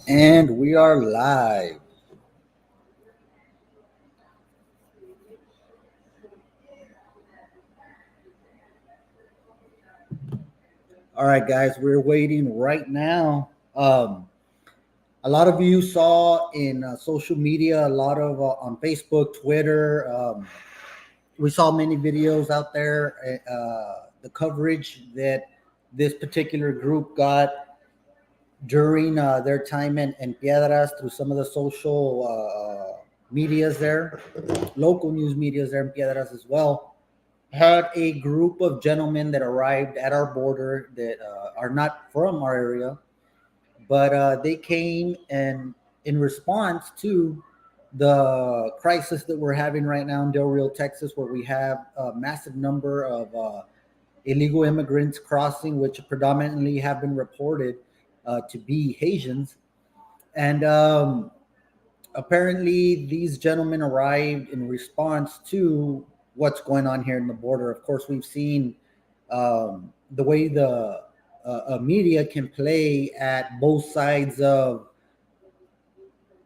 And we are live. All right, guys, we're waiting right now. A lot of you saw in social media, a lot of on Facebook, Twitter. We saw many videos out there. The coverage that this particular group got during their time in Piedras through some of the social medias there, local news medias there in Piedras as well. Had a group of gentlemen that arrived at our border that are not from our area, but they came and in response to the crisis that we're having right now in Del Rio, Texas, where we have a massive number of illegal immigrants crossing, which predominantly have been reported to be Haitians. And apparently, these gentlemen arrived in response to what's going on here in the border. Of course, we've seen the way the media can play at both sides of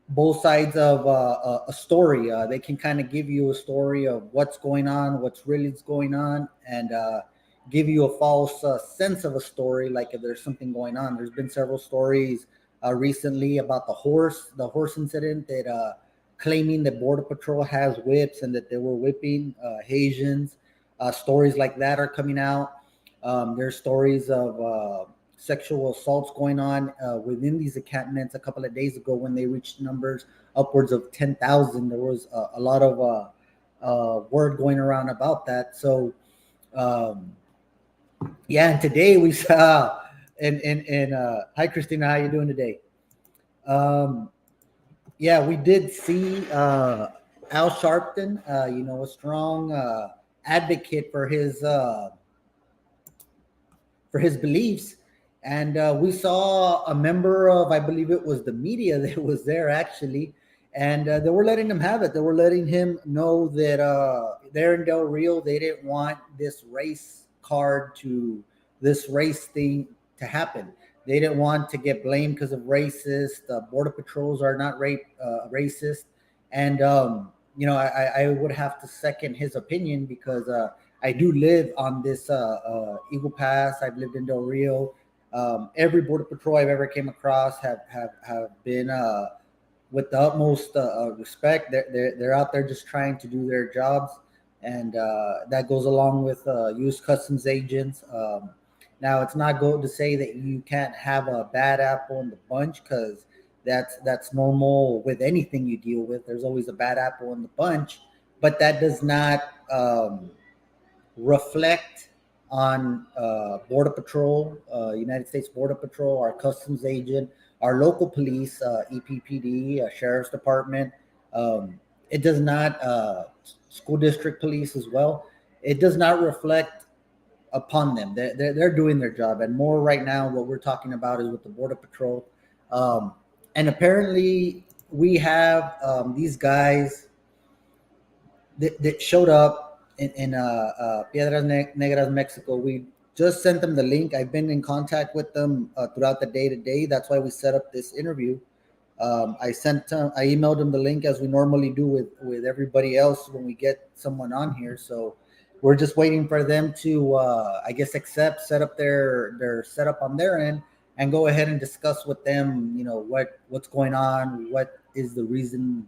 a story. They can kind of give you a story of what's going on, what's really going on, and give you a false sense of a story, like if there's something going on. There's been several stories recently about the horse incident that claiming that Border Patrol has whips and that they were whipping Haitians. Stories like that are coming out. There's stories of sexual assaults going on within these encampments. A couple of days ago, when they reached numbers upwards of 10,000, there was a lot of word going around about that. So, yeah, and today we saw, and hi, Christina, how you doing today? Um, yeah, we did see Al Sharpton, a strong advocate for his beliefs. And we saw a member of, I believe it was the media that was there actually, and they were letting him have it. They were letting him know that there in Del Rio, they didn't want this race thing to happen. They didn't want to get blamed because of racist. Border patrols are not racist, and I would have to second his opinion because I do live on this Eagle Pass. I've lived in Del Rio. Every border patrol I've ever came across have been with the utmost respect. They're out there just trying to do their jobs, and that goes along with used customs agents. Now, it's not good to say that you can't have a bad apple in the bunch, because that's normal with anything you deal with. There's always a bad apple in the bunch, but that does not reflect on Border Patrol, United States Border Patrol, our customs agent, our local police, EPPD, Sheriff's Department. It does not, school district police as well. It does not reflect upon them. They're doing their job. And more right now, what we're talking about is with the Border Patrol. Um, and apparently, we have these guys that showed up in Piedras Negras, Mexico. We just sent them the link. I've been in contact with them throughout the day to day. That's why we set up this interview. I emailed them the link as we normally do with everybody else when we get someone on here. So we're just waiting for them to, I guess, set up their setup on their end, and go ahead and discuss with them, what's going on, what is the reason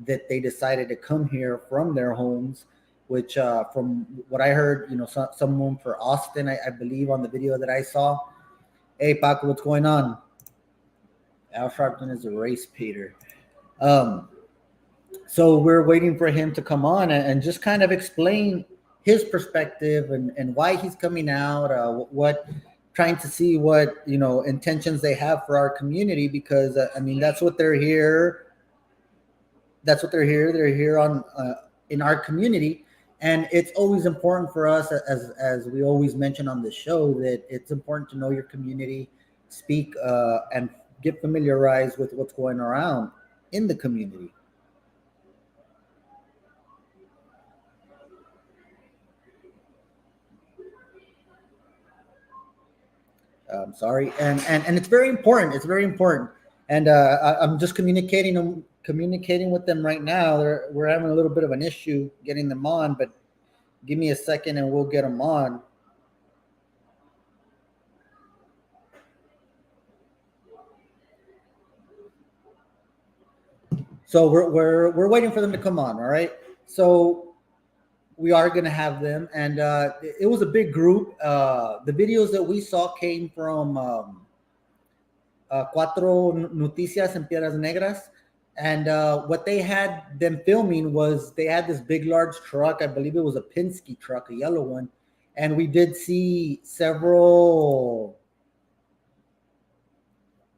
that they decided to come here from their homes, which from what I heard, someone for Austin, I believe, on the video that I saw. Hey, Paco, what's going on? Al Sharpton is a race painter. Um, so we're waiting for him to come on and just kind of explain his perspective and why he's coming out, what trying to see what intentions they have for our community, because I mean, that's what they're here. They're here on in our community, and it's always important for us, as we always mention on the show, that it's important to know your community, speak and get familiarized with what's going around in the community. Sorry, and it's very important. It's very important. And I'm just communicating with them right now. We're having a little bit of an issue getting them on, but give me a second and we'll get them on. So we're waiting for them to come on. All right. So we are going to have them, and it was a big group. The videos that we saw came from Cuatro Noticias en Piedras Negras. And what they had them filming was they had this big, large truck. I believe it was a Penske truck, a yellow one. And we did see several.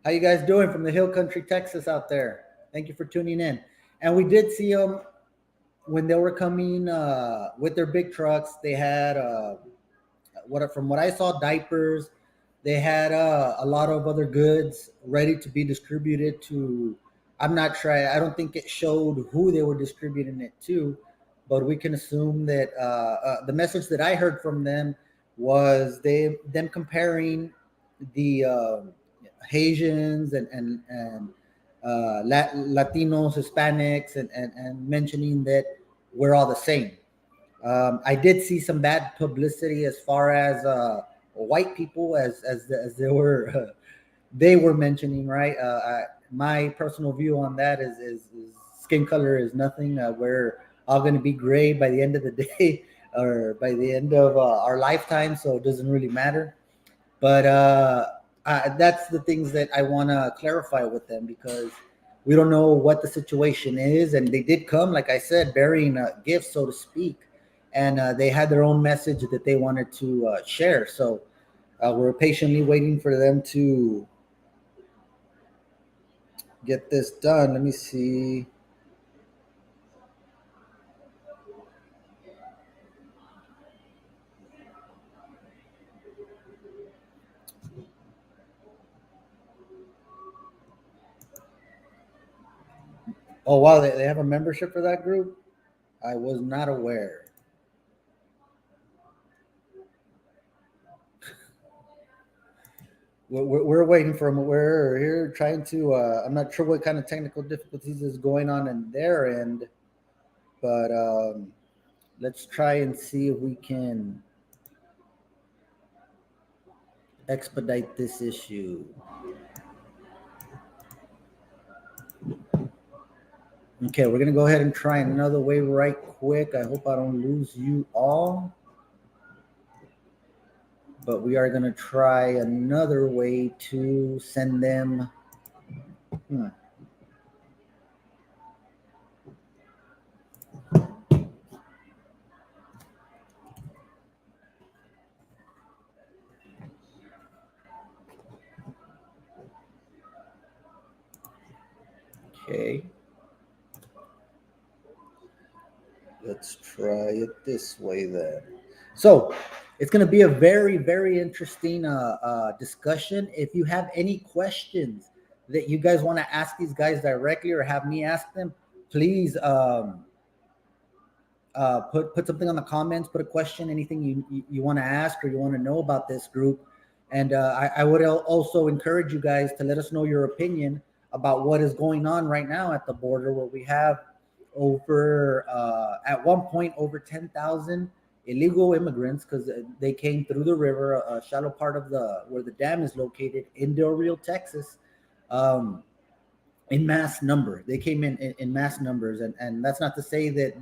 How you guys doing from the Hill Country, Texas out there? Thank you for tuning in. And we did see them when they were coming with their big trucks. They had from what I saw, diapers. They had a lot of other goods ready to be distributed to. I'm not sure. I don't think it showed who they were distributing it to, but we can assume that the message that I heard from them was them comparing the Haitians and Latinos, Hispanics, and mentioning that we're all the same. I did see some bad publicity as far as white people, as they were mentioning, right? My personal view on that is skin color is nothing. We're all going to be gray by the end of the day, or by the end of our lifetime, so it doesn't really matter. But that's the things that I want to clarify with them, because we don't know what the situation is, and they did come, like I said, bearing gifts, so to speak, and they had their own message that they wanted to share. So we're patiently waiting for them to get this done. Let me see. Oh wow, they have a membership for that group. I was not aware. We're waiting for them. We're here trying to. I'm not sure what kind of technical difficulties is going on in their end, but let's try and see if we can expedite this issue. Okay, we're gonna go ahead and try another way right quick. I hope I don't lose you all, but we are gonna try another way to send them. Hmm. Okay, let's try it this way then. So it's going to be a very, very interesting discussion. If you have any questions that you guys want to ask these guys directly or have me ask them, please put something on the comments, put a question, anything you want to ask or you want to know about this group. And I would also encourage you guys to let us know your opinion about what is going on right now at the border, where we have over at one point over 10,000 illegal immigrants, because they came through the river, a shallow part of the where the dam is located in Del Rio, Texas. Um, in mass number, they came in mass numbers, and that's not to say that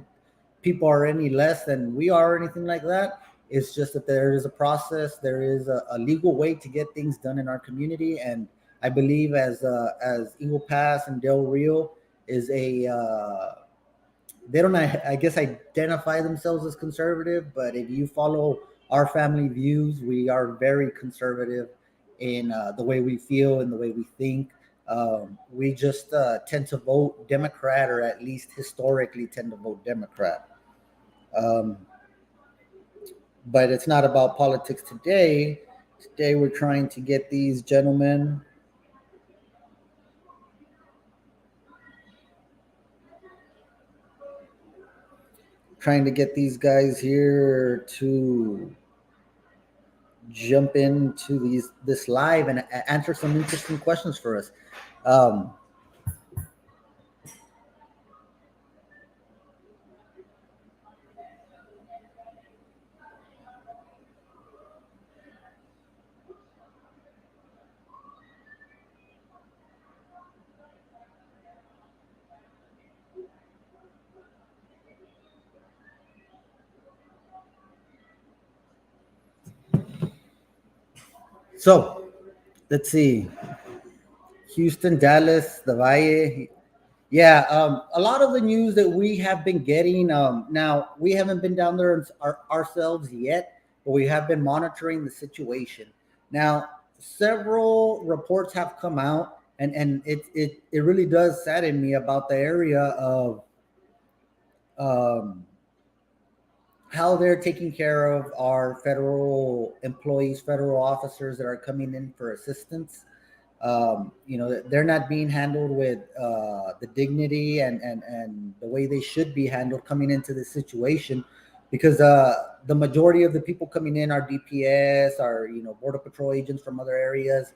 people are any less than we are or anything like that. It's just that there is a process, there is a legal way to get things done in our community, and I believe as Eagle Pass and Del Rio is a they don't, I guess, identify themselves as conservative, but if you follow our family views, we are very conservative in the way we feel and the way we think. We just tend to vote Democrat, or at least historically tend to vote Democrat. Um, but it's not about politics today. Today, we're trying to get these gentlemen trying to get these guys here to jump into this live and answer some interesting questions for us. Um, so let's see. Houston, Dallas, the Valle. Yeah, a lot of the news that we have been getting. Now we haven't been down there ourselves yet, but we have been monitoring the situation. Now, several reports have come out, and it really does sadden me about the area of um, how they're taking care of our federal employees, federal officers that are coming in for assistance. They're not being handled with the dignity and the way they should be handled coming into this situation, because the majority of the people coming in are DPS, are border patrol agents from other areas,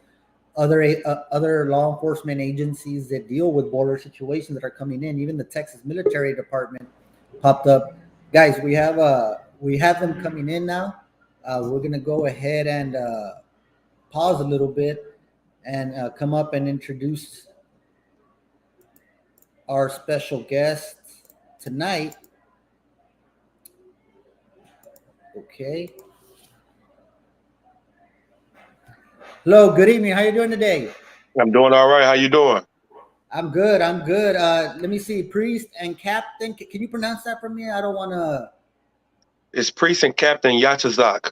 other law enforcement agencies that deal with border situations that are coming in. Even the Texas Military Department popped up. Guys, we have them coming in now. We're gonna go ahead and pause a little bit and come up and introduce our special guest tonight. Okay. Hello. Good evening. How you doing today? I'm doing all right. How you doing? I'm good. I'm good. Let me see. Priest and Captain. Can you pronounce that for me? I don't want to. It's Priest and Captain Yachazak.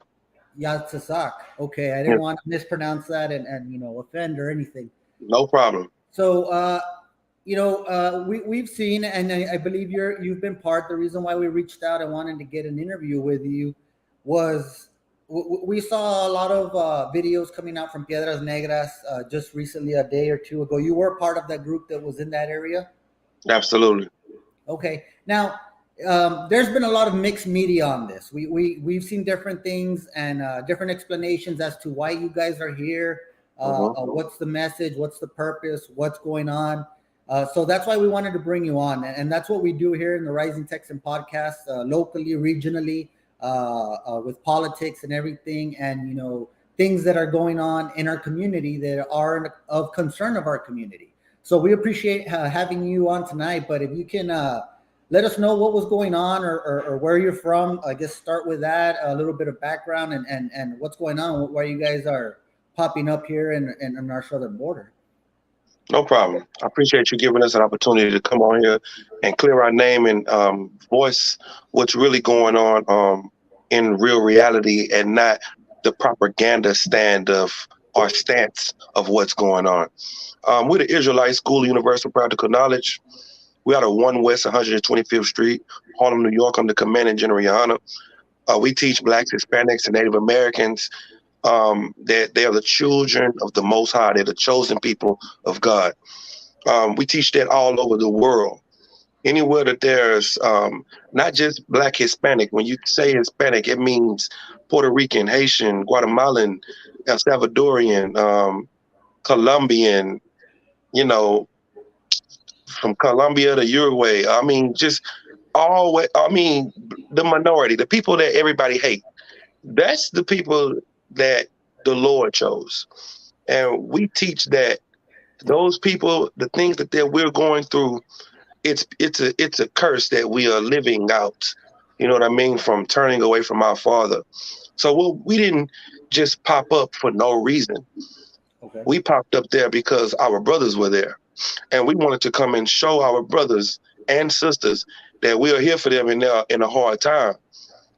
Yatsasak. Okay. I Yeah, didn't want to mispronounce that and offend or anything. no problem. So, we've seen, and I believe you've been part. The reason why we reached out and wanted to get an interview with you was we saw a lot of videos coming out from Piedras Negras just recently, a day or two ago. You were part of that group that was in that area. Absolutely. Okay. Now, there's been a lot of mixed media on this. We've seen different things and different explanations as to why you guys are here. What's the message? What's the purpose? What's going on? So that's why we wanted to bring you on, and that's what we do here in the Rising Texan podcast, locally, regionally, with politics and everything, and things that are going on in our community that are of concern of our community. So we appreciate having you on tonight. But if you can let us know what was going on, or where you're from, I guess start with that, a little bit of background and what's going on, why you guys are popping up here in our southern border. No problem. I appreciate you giving us an opportunity to come on here and clear our name and voice what's really going on in real reality, and not the propaganda stand of our stance of what's going on. We're the Israelite School of Universal Practical Knowledge. We are at 1 West 125th Street, Harlem, New York. I'm the commanding general, Your Honor. We teach Blacks, Hispanics, and Native Americans that they are the children of the Most High. They're the chosen people of God. We teach that all over the world. Anywhere that there's not just Black, Hispanic. When you say Hispanic, it means Puerto Rican, Haitian, Guatemalan, El Salvadorian, Colombian, you know, from Colombia to Uruguay. I mean, just the minority, the people that everybody hates. That's the people that the Lord chose. And we teach that those people, the things that we're going through, it's a curse that we are living out. You know what I mean? From turning away from our Father. So we didn't just pop up for no reason. Okay. We popped up there because our brothers were there. And we wanted to come and show our brothers and sisters that we are here for them in a hard time.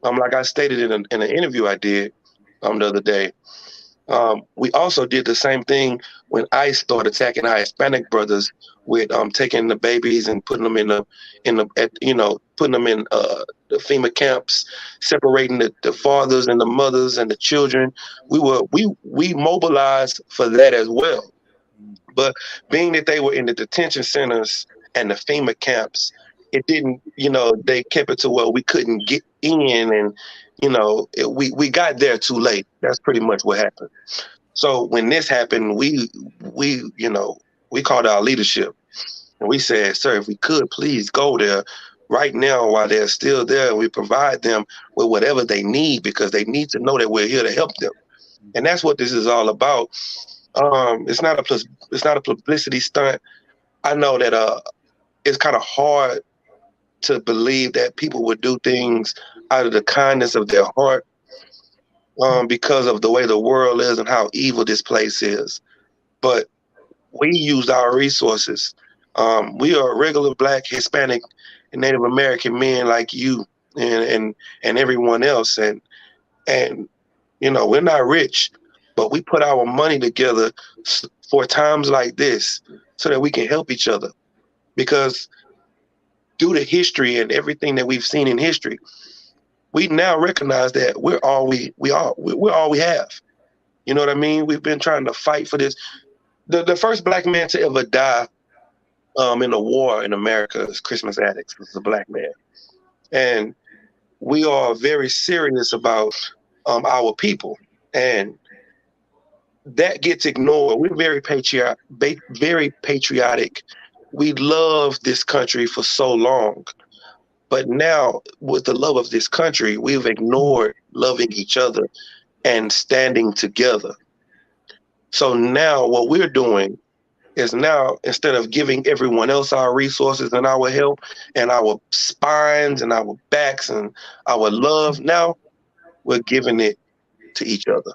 Like I stated in an interview I did the other day. We also did the same thing when ICE started attacking our Hispanic brothers with taking the babies and putting them putting them in the FEMA camps, separating the fathers and the mothers and the children. We mobilized for that as well. But being that they were in the detention centers and the FEMA camps, it didn't, they kept it to where we couldn't get in we got there too late. That's pretty much what happened. So when this happened, we called our leadership and we said, sir, if we could please go there right now while they're still there, and we provide them with whatever they need, because they need to know that we're here to help them. And that's what this is all about. It's not a publicity stunt. I know that it's kind of hard to believe that people would do things out of the kindness of their heart, because of the way the world is and how evil this place is. But we used our resources. We are regular Black, Hispanic, and Native American men like you and everyone else, and we're not rich, but we put our money together for times like this so that we can help each other. Because due to history and everything that we've seen in history, we now recognize that we're all we're all we have. You know what I mean? We've been trying to fight for this. The first Black man to ever die in a war in America is Christmas Addicts. This is a Black man, and we are very serious about our people, and that gets ignored. We're very patriotic. We love this country for so long, but now with the love of this country, we've ignored loving each other and standing together. So now what we're doing is, now instead of giving everyone else our resources and our help and our spines and our backs and our love, now we're giving it to each other.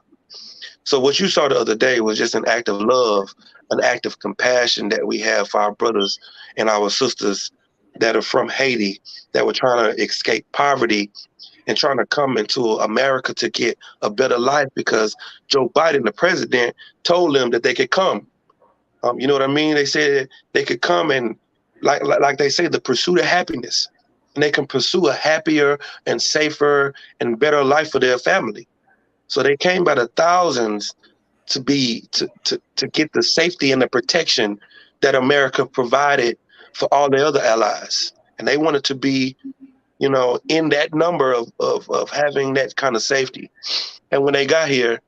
So what you saw the other day was just an act of love, an act of compassion that we have for our brothers and our sisters that are from Haiti, that were trying to escape poverty and trying to come into America to get a better life, because Joe Biden, the president, told them that they could come. You know what I mean? They said they could come and, like they say, the pursuit of happiness, and they can pursue a happier and safer and better life for their family. So they came by the thousands to get the safety and the protection that America provided for all the other allies, and they wanted to be, in that number of having that kind of safety. And when they got here,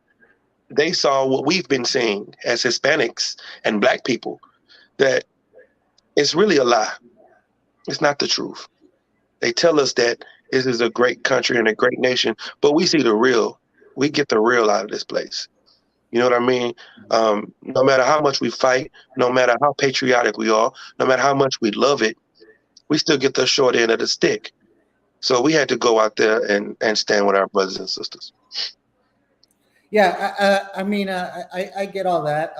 they saw what we've been seeing as Hispanics and Black people, that it's really a lie. It's not the truth. They tell us that this is a great country and a great nation, but we see the real. We get the real out of this place. You know what I mean? No matter how much we fight, no matter how patriotic we are, no matter how much we love it, we still get the short end of the stick. So we had to go out there and stand with our brothers and sisters. Yeah, I mean, I get all that.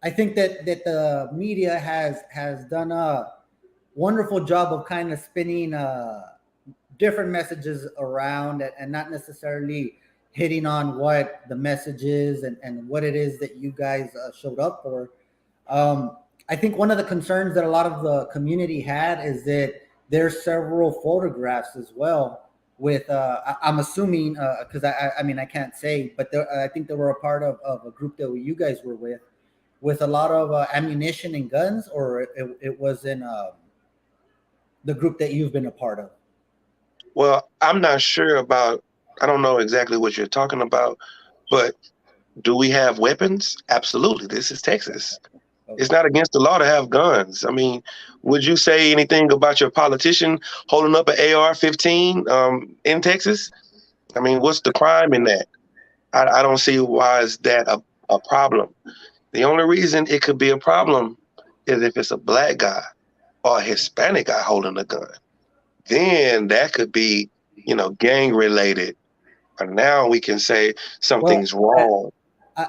I think that the media has done a wonderful job of kind of spinning different messages around, and not necessarily hitting on what the message is, and what it is that you guys showed up for. I think one of the concerns that a lot of the community had is that there's several photographs as well with, I'm assuming, because I mean, I can't say, but I think they were a part of a group that you guys were with a lot of ammunition and guns, or it was in the group that you've been a part of. Well, I'm not sure about, I don't know exactly what you're talking about, but do we have weapons? Absolutely. This is Texas. Okay. It's not against the law to have guns. I mean, would you say anything about your politician holding up an AR-15 in Texas? I mean, what's the crime in that? I don't see why is that a problem. The only reason it could be a problem is if it's a Black guy or a Hispanic guy holding a gun. Then that could be, gang related. And now we can say something's wrong.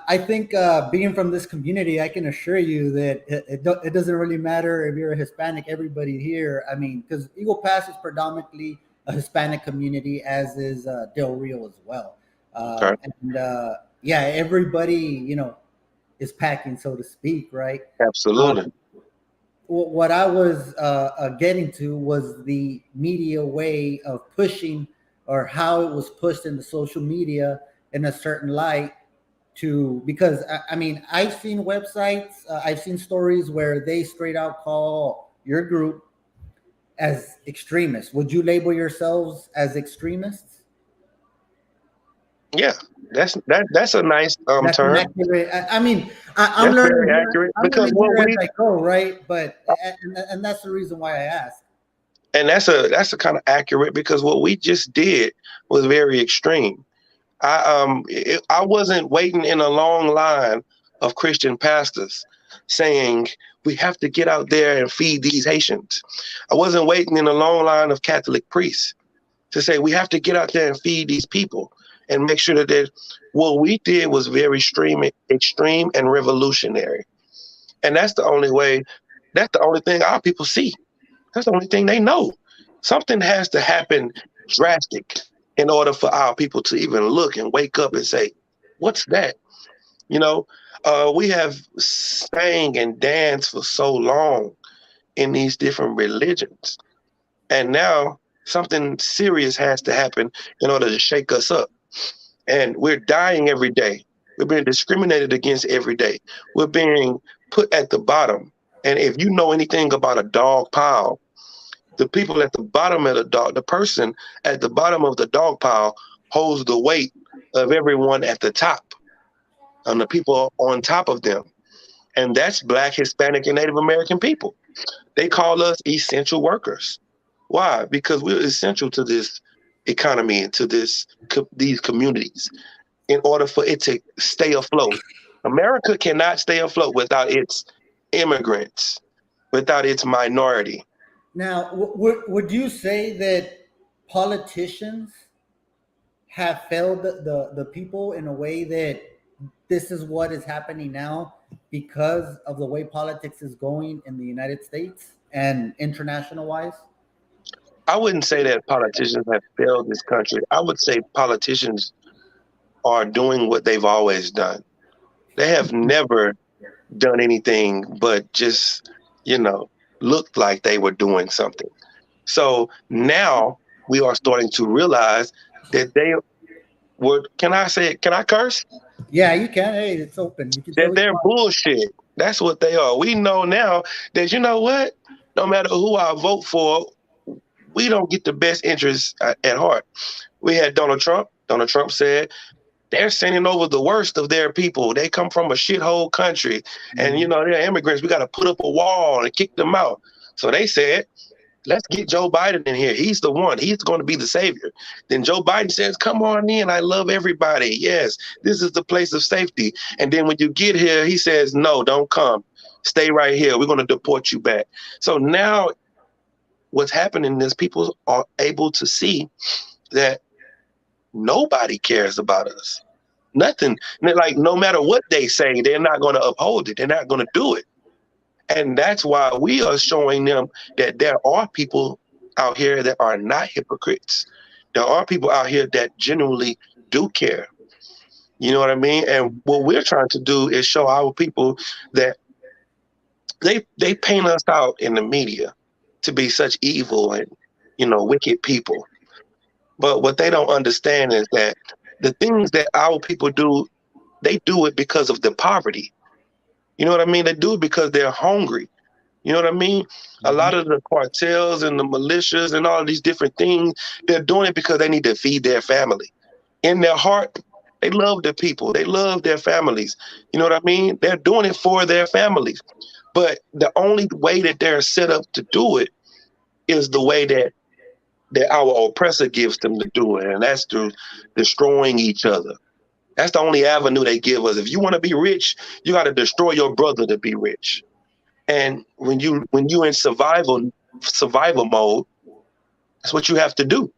I think being from this community, I can assure you that it doesn't really matter if you're a Hispanic. Everybody here, I mean, because Eagle Pass is predominantly a Hispanic community, as is Del Rio as well. Okay. And yeah, everybody, is packing, so to speak, right? Absolutely. What I was getting to was the media way of pushing, or how it was pushed in the social media in a certain light, because I mean, I've seen websites, I've seen stories where they straight out call your group as extremists. Would you label yourselves as extremists? Yeah, that's a nice That's an term. accurate. I mean, I'm That's learning very here. accurate I'm because learning what here as we I go, right? But and that's the reason why I asked. and that's a kind of accurate because what we just did was very extreme. I wasn't waiting in a long line of Christian pastors saying we have to get out there and feed these Haitians. I wasn't waiting in a long line of Catholic priests to say we have to get out there and feed these people and make sure that what we did was very extreme and revolutionary. And that's the only way. That's the only thing our people see. That's the only thing they know. Something has to happen drastic in order for our people to even look and wake up and say, "What's that?" You know, we have sang and danced for so long in these different religions, and now something serious has to happen in order to shake us up. And we're dying every day. We're being discriminated against every day. We're being put at the bottom. And if you know anything about a dog pile, the people at the bottom of the person at the bottom of the dog pile holds the weight of everyone at the top and the people on top of them. And that's Black, Hispanic, and Native American people. They call us essential workers. Why? Because we're essential to this economy and to these communities in order for it to stay afloat. America cannot stay afloat without its immigrants, without its minority. Now, would you say that politicians have failed the people in a way that this is what is happening now because of the way politics is going in the United States and international wise? I wouldn't say that politicians have failed this country. I would say politicians are doing what they've always done. They have never done anything but just, you know, looked like they were doing something. So now we are starting to realize that they were, can I say it? Can I curse? Yeah, you can. Hey, it's open. You can That totally they're talk. bullshit. That's what they are. We know now that, you know what? No matter who I vote for, we don't get the best interests at heart. We had Donald Trump. Donald Trump said, they're sending over the worst of their people. They come from a shithole country, and Mhm. they're immigrants. We got to put up a wall and kick them out. So they said, let's get Joe Biden in here. He's the one. He's going to be the savior. Then Joe Biden says, come on in. I love everybody. Yes, this is the place of safety. And then when you get here, he says, no, don't come. Stay right here. We're going to deport you back. So now what's happening is people are able to see that nobody cares about us. Nothing. Like, no matter what they say, they're not going to uphold it. They're not going to do it. And that's why we are showing them that there are people out here that are not hypocrites. There are people out here that genuinely do care. You know what I mean? And what we're trying to do is show our people that they paint us out in the media to be such evil and wicked people. But what they don't understand is that the things that our people do, they do it because of the poverty. You know what I mean? They do it because they're hungry. You know what I mean? A Mhm. lot of the cartels and the militias and all of these different things, they're doing it because they need to feed their family. In their heart, they love their people. They love their families. You know what I mean? They're doing it for their families. But the only way that they're set up to do it is the way that our oppressor gives them to do it. And that's through destroying each other. That's the only avenue they give us. If you want to be rich, you got to destroy your brother to be rich. And when you in survival mode, that's what you have to do.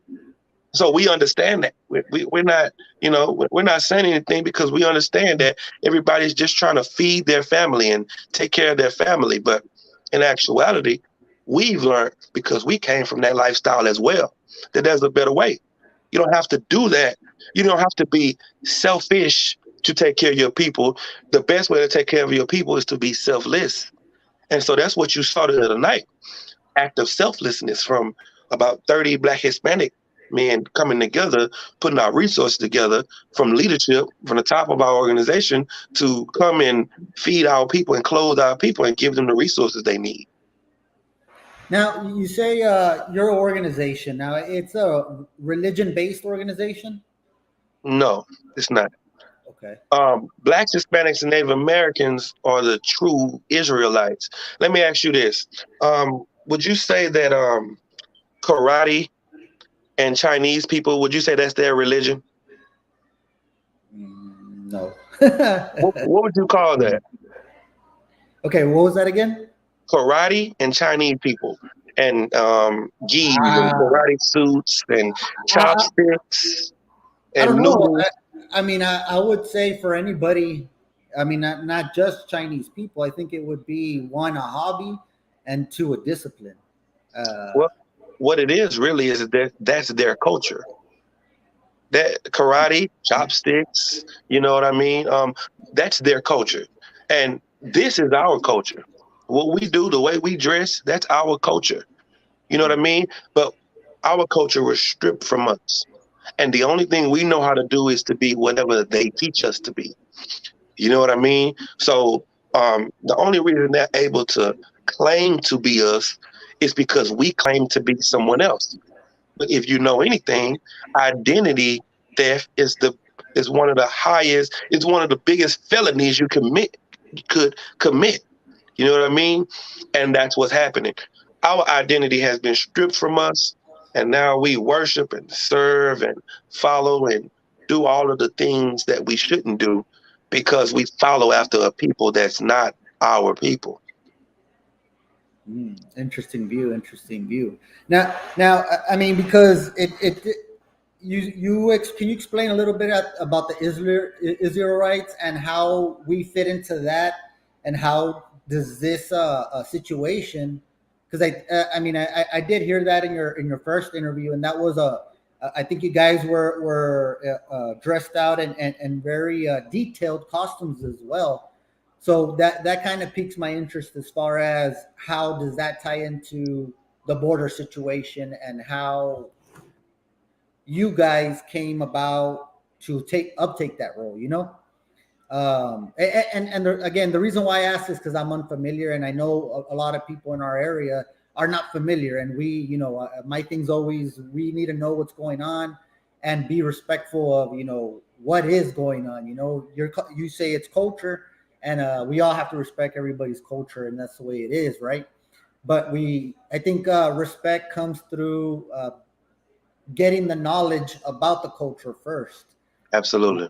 So we understand that we're not we're not saying anything because we understand that everybody's just trying to feed their family and take care of their family. But in actuality, we've learned because we came from that lifestyle as well that there's a better way. You don't have to do that. You don't have to be selfish to take care of your people. The best way to take care of your people is to be selfless. And so that's what you saw the other night, act of selflessness from about 30 Black Hispanic men coming together, putting our resources together from leadership, from the top of our organization to come and feed our people and clothe our people and give them the resources they need. Now, you say your organization. Now, it's a religion-based organization. No, it's not. Okay. Blacks, Hispanics, and Native Americans are the true Israelites. Let me ask you this: would you say that karate and Chinese people, would you say that's their religion? No. What would you call that? Okay, what was that again? Karate and Chinese people, and gis and Ah, karate suits and I, chopsticks I don't and know. noodles. I mean, I would say for anybody, I mean, not just Chinese people, I think it would be one, a hobby, and two, a discipline. Uh, Well, what it is really is that that's their culture. That karate, chopsticks, you know what I mean? That's their culture. And this is our culture. What we do, the way we dress, that's our culture. You know what I mean? But our culture was stripped from us. And the only thing we know how to do is to be whatever they teach us to be. You know what I mean? So the only reason they're able to claim to be us is because we claim to be someone else. But if you know anything, identity theft is one of the highest, it's one of the biggest felonies you could commit. You know what I mean? And that's what's happening. Our identity has been stripped from us, and now we worship and serve and follow and do all of the things that we shouldn't do because we follow after a people that's not our people. Interesting view. Interesting view. Now, I mean, because can you explain a little bit about the Israelites and how we fit into that, and how does this situation? Because I mean, I did hear that in your first interview, and that was I think you guys were dressed out and very detailed costumes as well. So that kind of piques my interest as far as how does that tie into the border situation, and how you guys came about to take that role, you know. Again, the reason why I ask is because I'm unfamiliar, and I know a lot of people in our area are not familiar, and we, you know, my thing's always, we need to know what's going on and be respectful of, you know, what is going on. You know, you say it's culture, and we all have to respect everybody's culture, and that's the way it is, right? But I think respect comes through getting the knowledge about the culture first, Absolutely.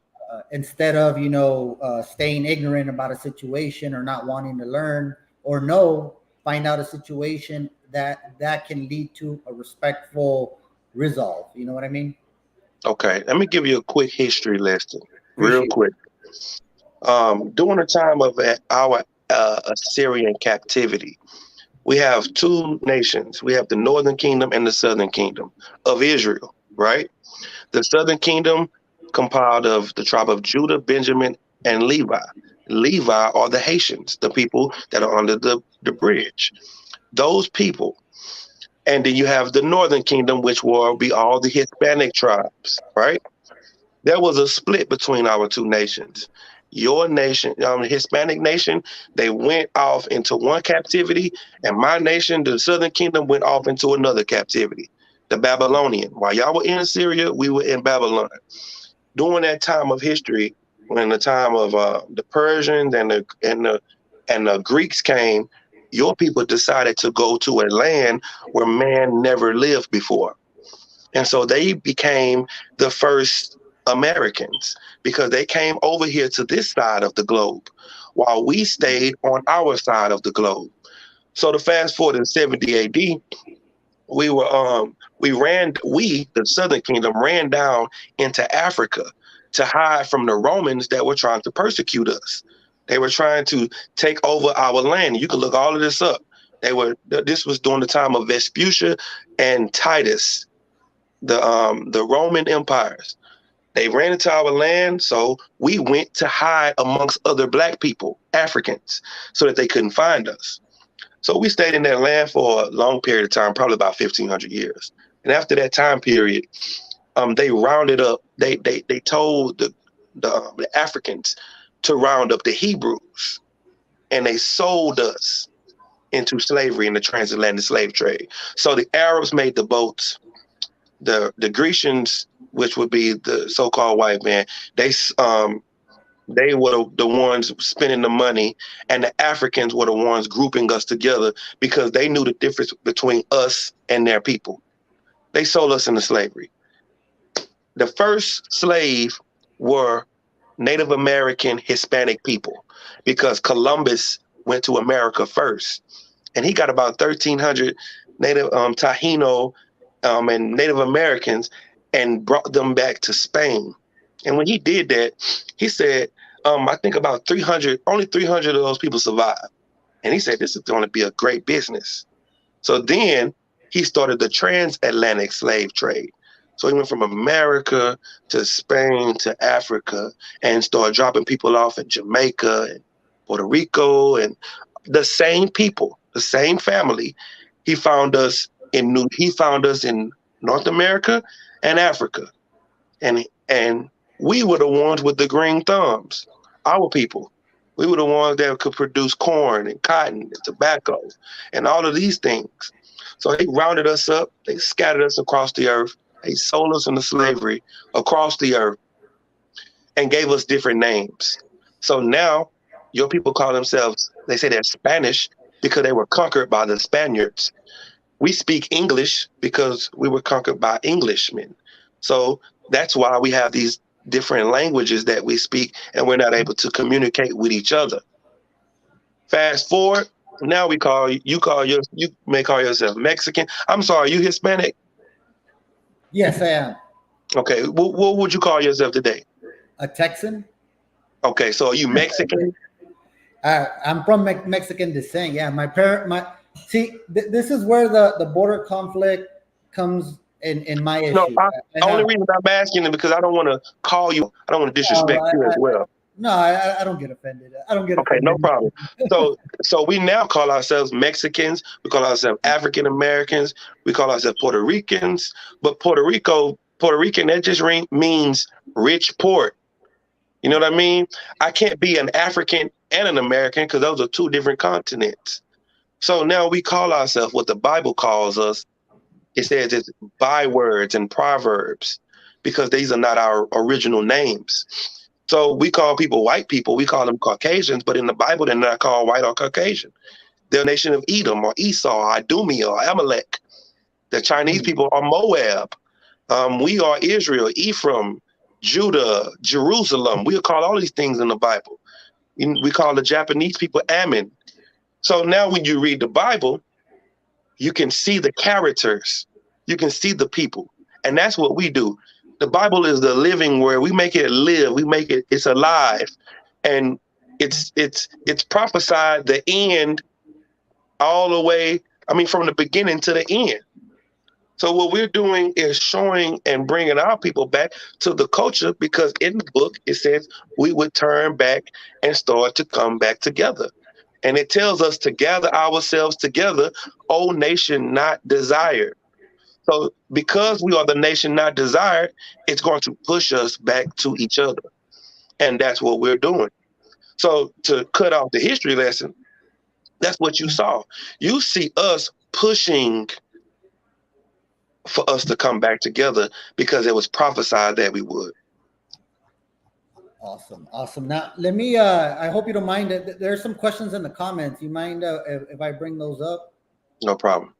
instead of, you know, staying ignorant about a situation, or not wanting to learn or know, find out a situation that can lead to a respectful resolve. You know what I mean? Okay, let me give you a quick history lesson, real Appreciate quick. During the time of our Assyrian captivity, we have two nations. We have the northern kingdom and the southern kingdom of Israel, right? The southern kingdom compiled of the tribe of Judah, Benjamin, and Levi. Levi are the Haitians, the people that are under the bridge. Those people. And then you have the northern kingdom, which will be all the Hispanic tribes, right? There was a split between our two nations. Your nation, Hispanic nation, they went off into one captivity, and my nation, the Southern Kingdom, went off into another captivity, the Babylonian. While y'all were in Syria, we were in Babylon. During that time of history, when the time of the Persians and the Greeks came, your people decided to go to a land where man never lived before. And so they became the first Americans because they came over here to this side of the globe while we stayed on our side of the globe. So to fast forward in 70 AD, the Southern Kingdom ran down into Africa to hide from the Romans that were trying to persecute us. They were trying to take over our land. You can look all of this up. This was during the time of Vespuccia and Titus, the Roman empires. They ran into our land, so we went to hide amongst other black people, Africans, so that they couldn't find us. So we stayed in that land for a long period of time, probably about 1,500 years. And after that time period, they rounded up. They told the Africans to round up the Hebrews, and they sold us. into slavery in the transatlantic slave trade. So the Arabs made the boats. The Grecians, which would be the so-called white man, they were the ones spending the money, and the Africans were the ones grouping us together because they knew the difference between us and their people. They sold us into slavery. The first slave were Native American Hispanic people because Columbus went to America first, and he got about 1,300 Native Taino and Native Americans and brought them back to Spain. And when he did that, he said, I think about 300, only 300 of those people survived. And he said, this is going to be a great business. So then he started the transatlantic slave trade. So he went from America to Spain to Africa and started dropping people off in Jamaica and Puerto Rico, and the same people, the same family. He found us in North America and Africa. And we were the ones with the green thumbs, our people. We were the ones that could produce corn and cotton and tobacco and all of these things. So they rounded us up, they scattered us across the earth, they sold us into slavery across the earth and gave us different names. So now your people call themselves, they say they're Spanish because they were conquered by the Spaniards. We speak English because we were conquered by Englishmen. So that's why we have these different languages that we speak and we're not able to communicate with each other. Fast forward, now you may call yourself Mexican. I'm sorry, you Hispanic? Yes, I am. Okay, what would you call yourself today? A Texan. Okay, so are you Mexican? I'm from Mexican descent. Yeah, this is where the border conflict comes in my issue. No, only reason I'm asking is because I don't want to call you. I don't want to disrespect you as well. No, I don't get offended. I don't get offended. Okay, no problem. So we now call ourselves Mexicans. We call ourselves African Americans. We call ourselves Puerto Ricans. But Puerto Rican, that just means rich port. You know what I mean? I can't be an African and an American because those are two different continents. So now we call ourselves what the Bible calls us. It says it's bywords and proverbs because these are not our original names. So we call people white people, we call them Caucasians, but in the Bible, they're not called white or Caucasian. They're a nation of Edom or Esau or Idumea or Amalek. The Chinese people are Moab. We are Israel, Ephraim, Judah, Jerusalem. We call all these things in the Bible. We call the Japanese people Ammon. So now when you read the Bible, you can see the characters. You can see the people. And that's what we do. The Bible is the living word. We make it live. It's alive. And it's prophesied the end all the way, from the beginning to the end. So what we're doing is showing and bringing our people back to the culture because in the book, it says we would turn back and start to come back together. And it tells us to gather ourselves together, O nation not desired. So because we are the nation not desired, it's going to push us back to each other. And that's what we're doing. So to cut off the history lesson, that's what you saw. You see us pushing for us to come back together because it was prophesied that we would. Awesome. Now, let me, I hope you don't mind. There's some questions in the comments. You mind if I bring those up? No problem.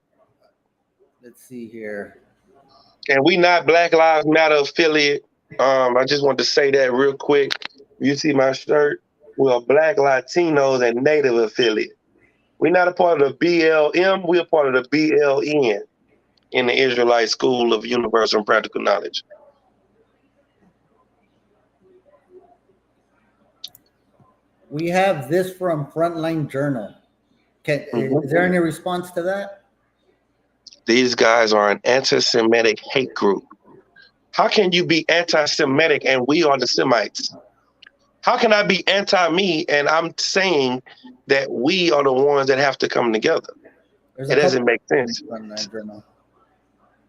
Let's see here. And we not Black Lives Matter affiliate. I just want to say that real quick. You see my shirt? We are Black Latinos and Native affiliate. We're not a part of the BLM. We're a part of the BLN in the Israelite School of Universal and Practical Knowledge. We have this from Frontline Journal. Is there any response to that? These guys are an anti-Semitic hate group. How can you be anti-Semitic and we are the Semites? How can I be anti-me and I'm saying that we are the ones that have to come together? It doesn't make sense.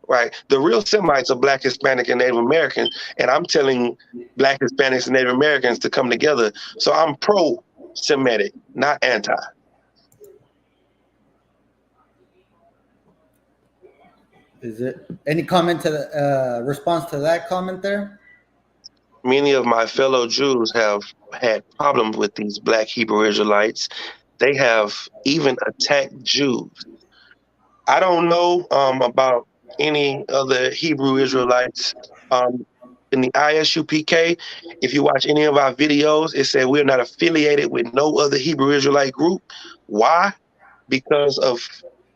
Right. The real Semites are Black, Hispanic, and Native Americans, and I'm telling Black, Hispanics, and Native Americans to come together. So I'm pro-Semitic, not anti. Is it any comment to the response to that comment there? Many of my fellow Jews have had problems with these black Hebrew Israelites. They have even attacked Jews. I don't know about any other Hebrew Israelites in the ISUPK. If you watch any of our videos, it said we're not affiliated with no other Hebrew Israelite group. Why? Because of,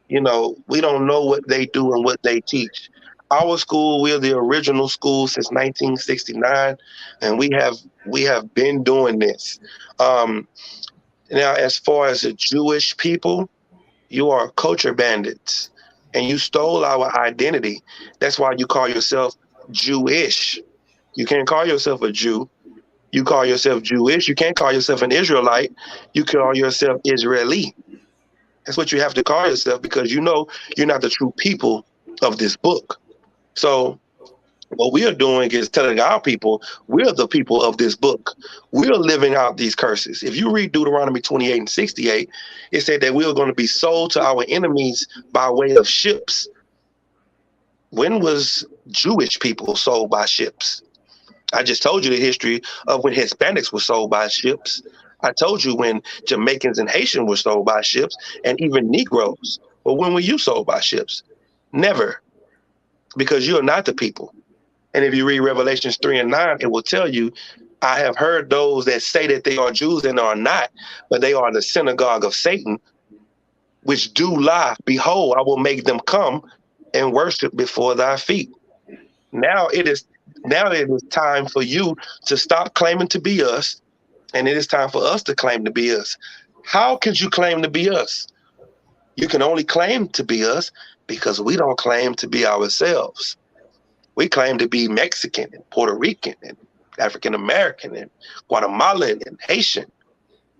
we don't know what they do and what they teach. Our school, we're the original school since 1969, and we have been doing this. Um, Now, as far as the Jewish people, you are culture bandits, and you stole our identity. That's why you call yourself Jewish. You can't call yourself a Jew. You call yourself Jewish. You can't call yourself an Israelite. You call yourself Israeli. That's what you have to call yourself because you know you're not the true people of this book. So what we are doing is telling our people we're the people of this book. We're living out these curses. If you read Deuteronomy 28 and 68, it said that we are going to be sold to our enemies by way of ships. When was Jewish people sold by ships? I just told you the history of when Hispanics were sold by ships. I told you when Jamaicans and Haitians were sold by ships, and even Negroes. But when were you sold by ships? Never, because you are not the people. And if you read Revelations 3 and 9, it will tell you, I have heard those that say that they are Jews and are not, but they are the synagogue of Satan, which do lie. Behold, I will make them come and worship before thy feet. Now it is time for you to stop claiming to be us, and it is time for us to claim to be us. How could you claim to be us? You can only claim to be us because we don't claim to be ourselves. We claim to be Mexican and Puerto Rican and African American and Guatemalan and Haitian.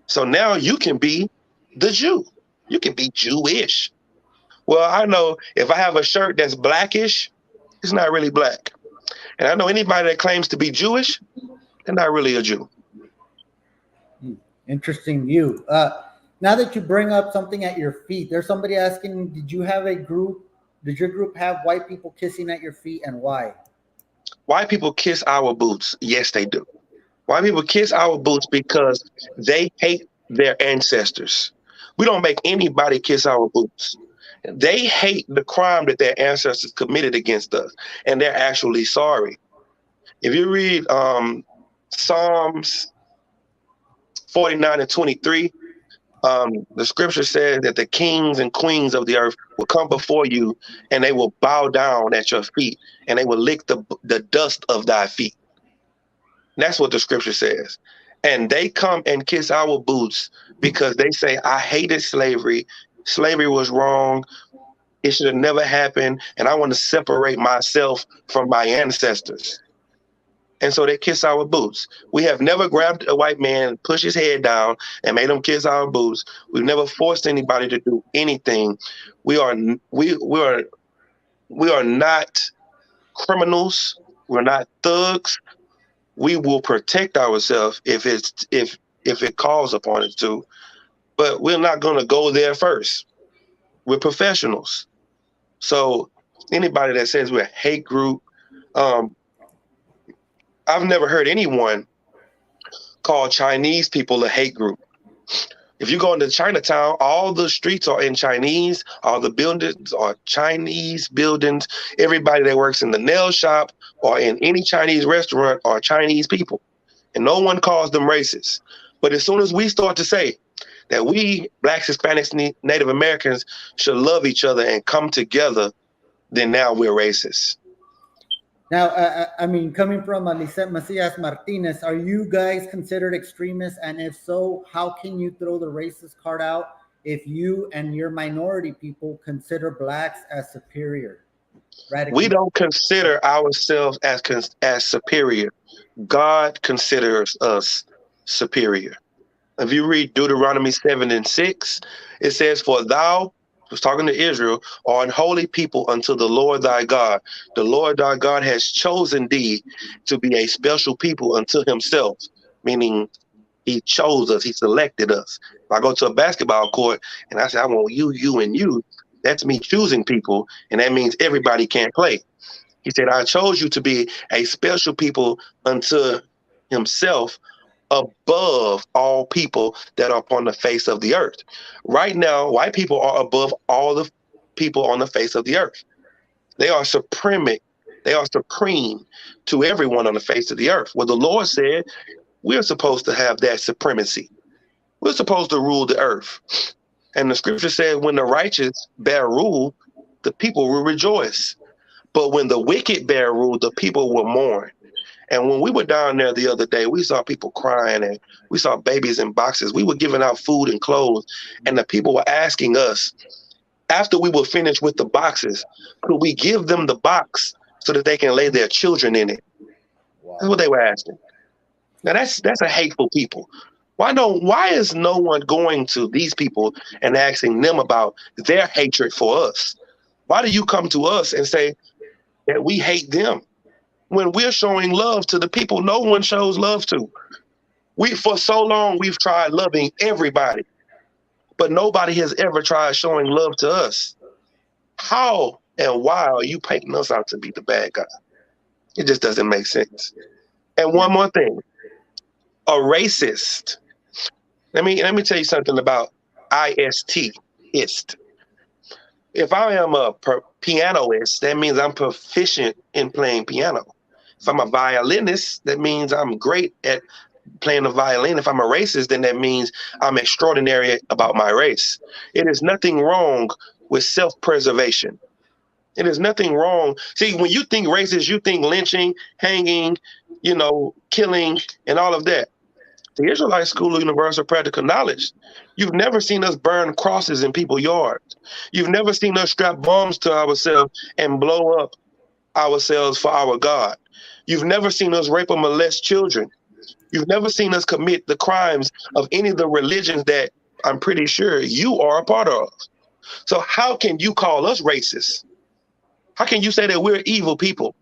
So now you can be the Jew. You can be Jewish. Well, I know if I have a shirt that's blackish, it's not really black. And I know anybody that claims to be Jewish, they're not really a Jew. Interesting view. Now that you bring up something at your feet, there's somebody asking, did you have a group? Did your group have white people kissing at your feet, and why? White people kiss our boots. Yes, they do. White people kiss our boots because they hate their ancestors. We don't make anybody kiss our boots. They hate the crime that their ancestors committed against us, and they're actually sorry. If you read Psalms 49 and 23, the scripture says that the kings and queens of the earth will come before you, and they will bow down at your feet, and they will lick the dust of thy feet. That's what the scripture says. And they come and kiss our boots because they say, I hated slavery. Slavery was wrong. It should have never happened. And I want to separate myself from my ancestors. And so they kiss our boots. We have never grabbed a white man, pushed his head down, and made him kiss our boots. We've never forced anybody to do anything. We are not criminals. We're not thugs. We will protect ourselves if it calls upon us to, but we're not going to go there first. We're professionals. So anybody that says we're a hate group, I've never heard anyone call Chinese people a hate group. If you go into Chinatown, all the streets are in Chinese, all the buildings are Chinese buildings. Everybody that works in the nail shop or in any Chinese restaurant are Chinese people. And no one calls them racist. But as soon as we start to say that we, Blacks, Hispanics, Native Americans, should love each other and come together, then now we're racist. Now, I mean, coming from Lisette Macias Martinez, are you guys considered extremists? And if so, how can you throw the racist card out if you and your minority people consider blacks as superior? Radically. We don't consider ourselves as superior. God considers us superior. If you read Deuteronomy 7 and 6, it says, for thou, was talking to Israel, are an holy people unto the Lord thy God. The Lord thy God has chosen thee to be a special people unto himself, meaning he chose us, he selected us. If I go to a basketball court and I say, I want you, and you, That's me choosing people, and that means everybody can't play. He said, I chose you to be a special people unto himself above all people that are upon the face of the earth. Right now, white people are above all the people on the face of the earth. They are supremic. They are supreme to everyone on the face of the earth. Well, the Lord said we're supposed to have that supremacy. We're supposed to rule the earth. And the scripture said, when the righteous bear rule, the people will rejoice. But when the wicked bear rule, the people will mourn. And when we were down there the other day, we saw people crying and we saw babies in boxes. We were giving out food and clothes. And the people were asking us, after we were finished with the boxes, could we give them the box so that they can lay their children in it? Wow. That's what they were asking. Now that's a hateful people. Why is no one going to these people and asking them about their hatred for us? Why do you come to us and say that we hate them when we're showing love to the people no one shows love to? For so long we've tried loving everybody, but nobody has ever tried showing love to us. How and why are you painting us out to be the bad guy? It just doesn't make sense. And one more thing, a racist. Let me tell you something about ist. If I am a pianoist, that means I'm proficient in playing piano. If I'm a violinist, that means I'm great at playing the violin. If I'm a racist, then that means I'm extraordinary about my race. It is nothing wrong with self-preservation. It is nothing wrong. See, when you think racist, you think lynching, hanging, killing, and all of that. The Israelite School of Universal Practical Knowledge, you've never seen us burn crosses in people's yards. You've never seen us strap bombs to ourselves and blow up ourselves for our God. You've never seen us rape or molest children. You've never seen us commit the crimes of any of the religions that I'm pretty sure you are a part of. So how can you call us racist? How can you say that we're evil people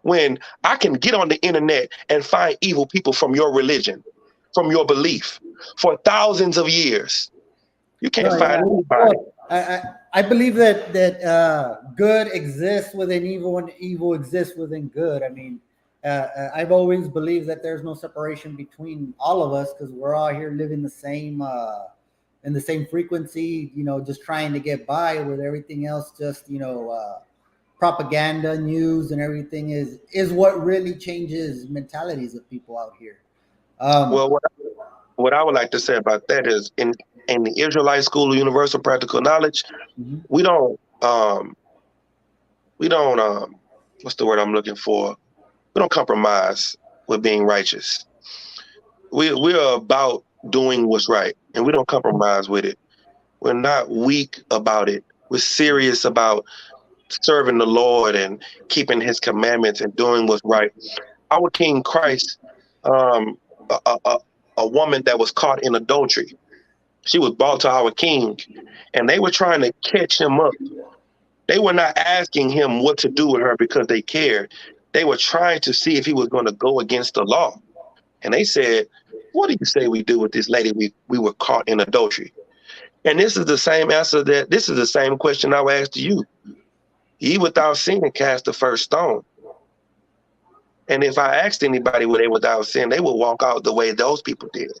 when I can get on the internet and find evil people from your religion, from your belief, for thousands of years? You can't find anybody. I believe that good exists within evil and evil exists within good. I mean, I've always believed that there's no separation between all of us because we're all here living the same in the same frequency. Just trying to get by with everything else. Just propaganda, news, and everything is what really changes mentalities of people out here. Well, what I would like to say about that is in the Israelite School of Universal Practical Knowledge, we don't what's the word I'm looking for? We don't compromise with being righteous. We're about doing what's right, and we don't compromise with it. We're not weak about it. We're serious about serving the Lord and keeping his commandments and doing what's right. Our King Christ, a woman that was caught in adultery, she was brought to our King, and they were trying to catch him up. They were not asking him what to do with her because they cared. They were trying to see if he was going to go against the law. And they said, what do you say we do with this lady we were caught in adultery? And this is the same this is the same question I would ask to you. Ye without sin cast the first stone. And if I asked anybody were they without sin, they would walk out the way those people did.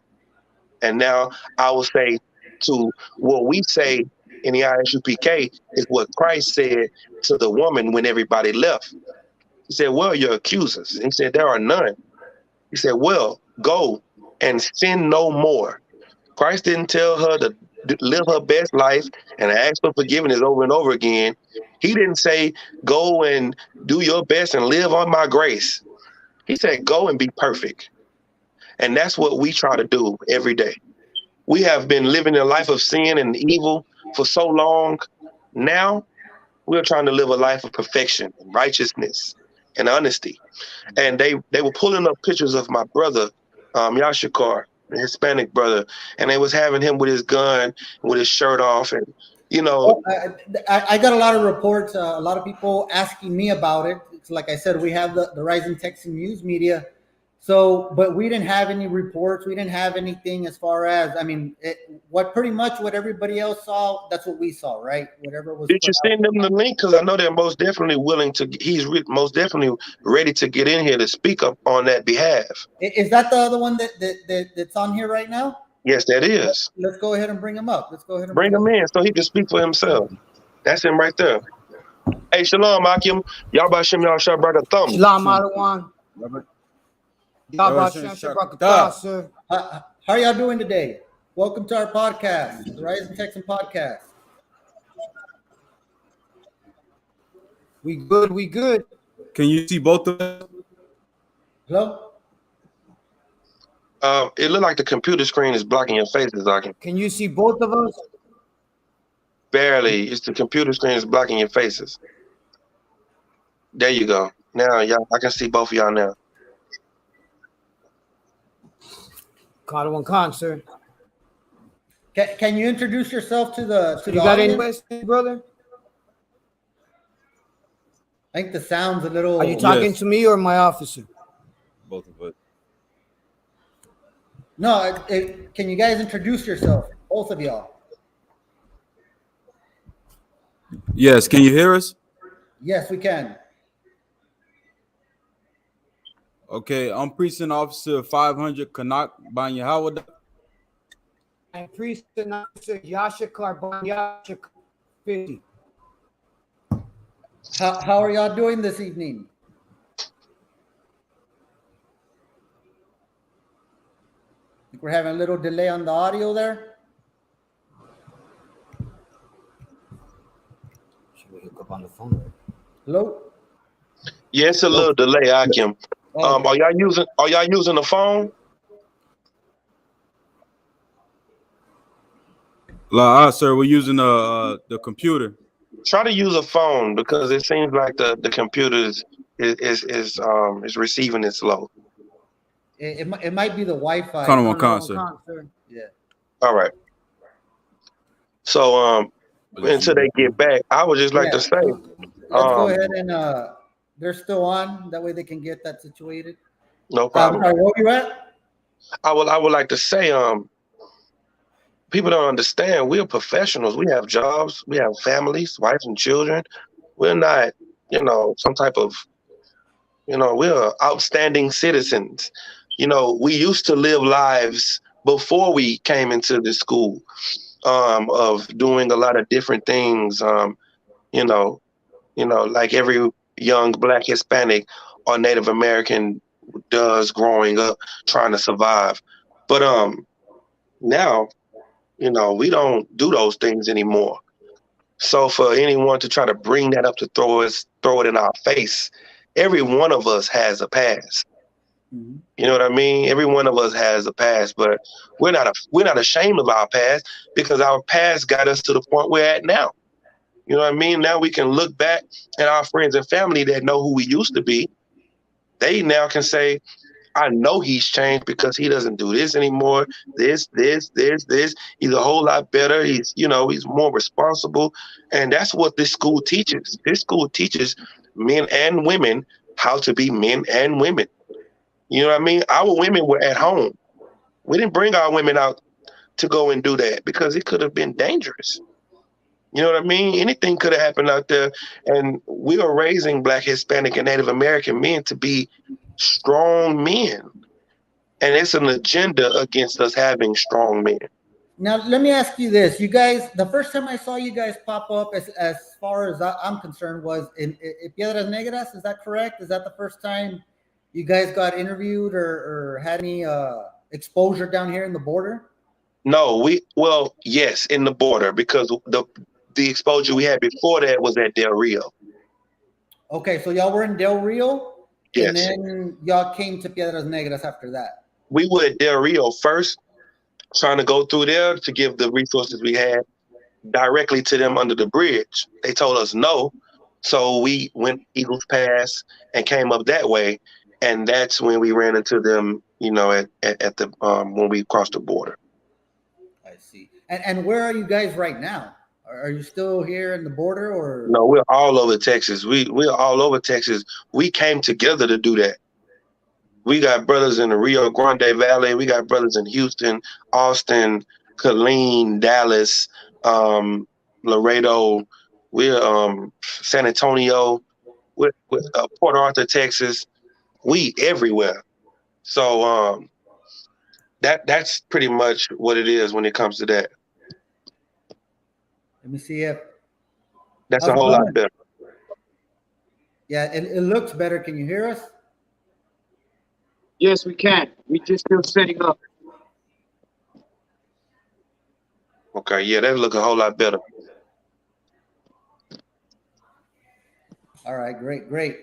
And now I will say to what we say in the ISUPK is what Christ said to the woman when everybody left. He said, well, your accusers. And he said, there are none. He said, well, go and sin no more. Christ didn't tell her to live her best life and ask for forgiveness over and over again. He didn't say, go and do your best and live on my grace. He said, go and be perfect. And that's what we try to do every day. We have been living a life of sin and evil for so long. Now we're trying to live a life of perfection and righteousness and honesty. And they were pulling up pictures of my brother, Yashikar, the Hispanic brother, and they was having him with his gun, with his shirt off, and I got a lot of reports, a lot of people asking me about it. It's like I said, we have the Rising Texan News Media So, but we didn't have any reports. We didn't have anything as far as, I mean, what everybody else saw, that's what we saw, right? Whatever was Did put you out. send them the link? Because I know they're most definitely willing to. Most definitely ready to get in here to speak up on that behalf. Is that the other one that's on here right now? Yes, that is. Let's go ahead and bring him up. Let's go ahead and Bring him in so he can speak for himself. That's him right there. Hey, shalom, Akim. Y'all about Shem y'all shot brother thumb. Shalom, Adawan. Y'all about Shem sir. How are y'all doing today? Welcome to our podcast, the Rising Texan podcast. We good. Can you see both of us? Hello? It looked like the computer screen is blocking your faces, Akim. Can you see both of us? Barely. It's the computer screen is blocking your faces. There you go. Now, y'all, I can see both of y'all now. Adawan Khan, sir. Can you introduce yourself to the You got any audience? questions, brother? I think the sound's a little. Are you talking to me or my officer? Both of us. No, can you guys introduce yourself, both of y'all? Yes, can you hear us? Yes, we can. Okay, I'm Precinct Officer 500 Kanak Banya Howard. And Precinct Officer Yasha Karban Yasha 50. How are y'all doing this evening? I think we're having a little delay on the audio there. Should we hook up on the phone? Hello? Yes, a little delay, Akim. Are y'all using the phone? Sir, we're using the computer. Try to use a phone because it seems like the computer is receiving it slow. It might be the Wi-Fi. Khan, sir. Yeah. All right. So until they get back, I would just like to say, let's go ahead and they're still on. That way they can get that situated. No problem. Where were you at? I would like to say, people don't understand. We're professionals. We have jobs. We have families, wives and children. We're not, some type of, we're outstanding citizens. We used to live lives before we came into the school, of doing a lot of different things. Like every young Black, Hispanic, or Native American does growing up, trying to survive. But now, we don't do those things anymore. So for anyone to try to bring that up to throw it in our face, every one of us has a past. Mm-hmm. You know what I mean? Every one of us has a past, but we're not ashamed of our past because our past got us to the point we're at now. You know what I mean? Now we can look back at our friends and family that know who we used to be. They now can say, I know he's changed because he doesn't do this anymore. This. He's a whole lot better. He's more responsible. And that's what this school teaches. This school teaches men and women how to be men and women. You know what I mean? Our women were at home. We didn't bring our women out to go and do that because it could have been dangerous. You know what I mean? Anything could have happened out there. And we are raising Black, Hispanic, and Native American men to be strong men. And it's an agenda against us having strong men. Now, let me ask you this. You guys, the first time I saw you guys pop up, as far as I'm concerned, was in Piedras Negras. Is that correct? Is that the first time you guys got interviewed or had any exposure down here in the border? No, yes, in the border, because the exposure we had before that was at Del Rio. Okay, so y'all were in Del Rio, yes. And then y'all came to Piedras Negras after that. We were at Del Rio first, trying to go through there to give the resources we had directly to them under the bridge. They told us no, so we went Eagles Pass and came up that way, and that's when we ran into them. At the when we crossed the border. I see. And where are you guys right now? Are you still here in the border, or? No, we're all over Texas. We're all over Texas. We came together to do that. We got brothers in the Rio Grande Valley. We got brothers in Houston, Austin, Killeen, Dallas, Laredo. We're San Antonio. With Port Arthur, Texas. We everywhere. So that's pretty much what it is when it comes to that. Let me see if That's how's a it whole going? lot better. Yeah, it looks better. Can you hear us? Yes, we can. We just still setting up. Okay, yeah, that look a whole lot better. All right, great.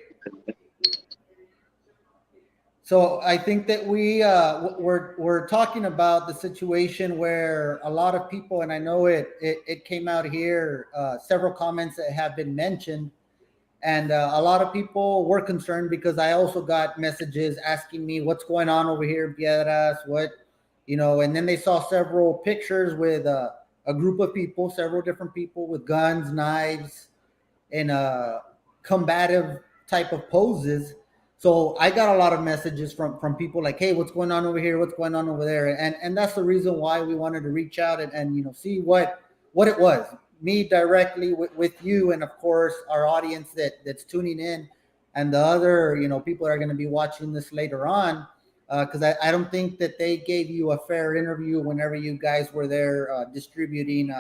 So I think that we're talking about the situation where a lot of people, and I know it came out here, several comments that have been mentioned, and a lot of people were concerned because I also got messages asking me what's going on over here in Piedras, and then they saw several pictures with a group of people, several different people with guns, knives, and combative type of poses. So I got a lot of messages from people like, hey, what's going on over here? What's going on over there? And that's the reason why we wanted to reach out and see what it was. Me directly with you, and of course our audience that's tuning in, and the other people that are going to be watching this later on, because I don't think that they gave you a fair interview whenever you guys were there distributing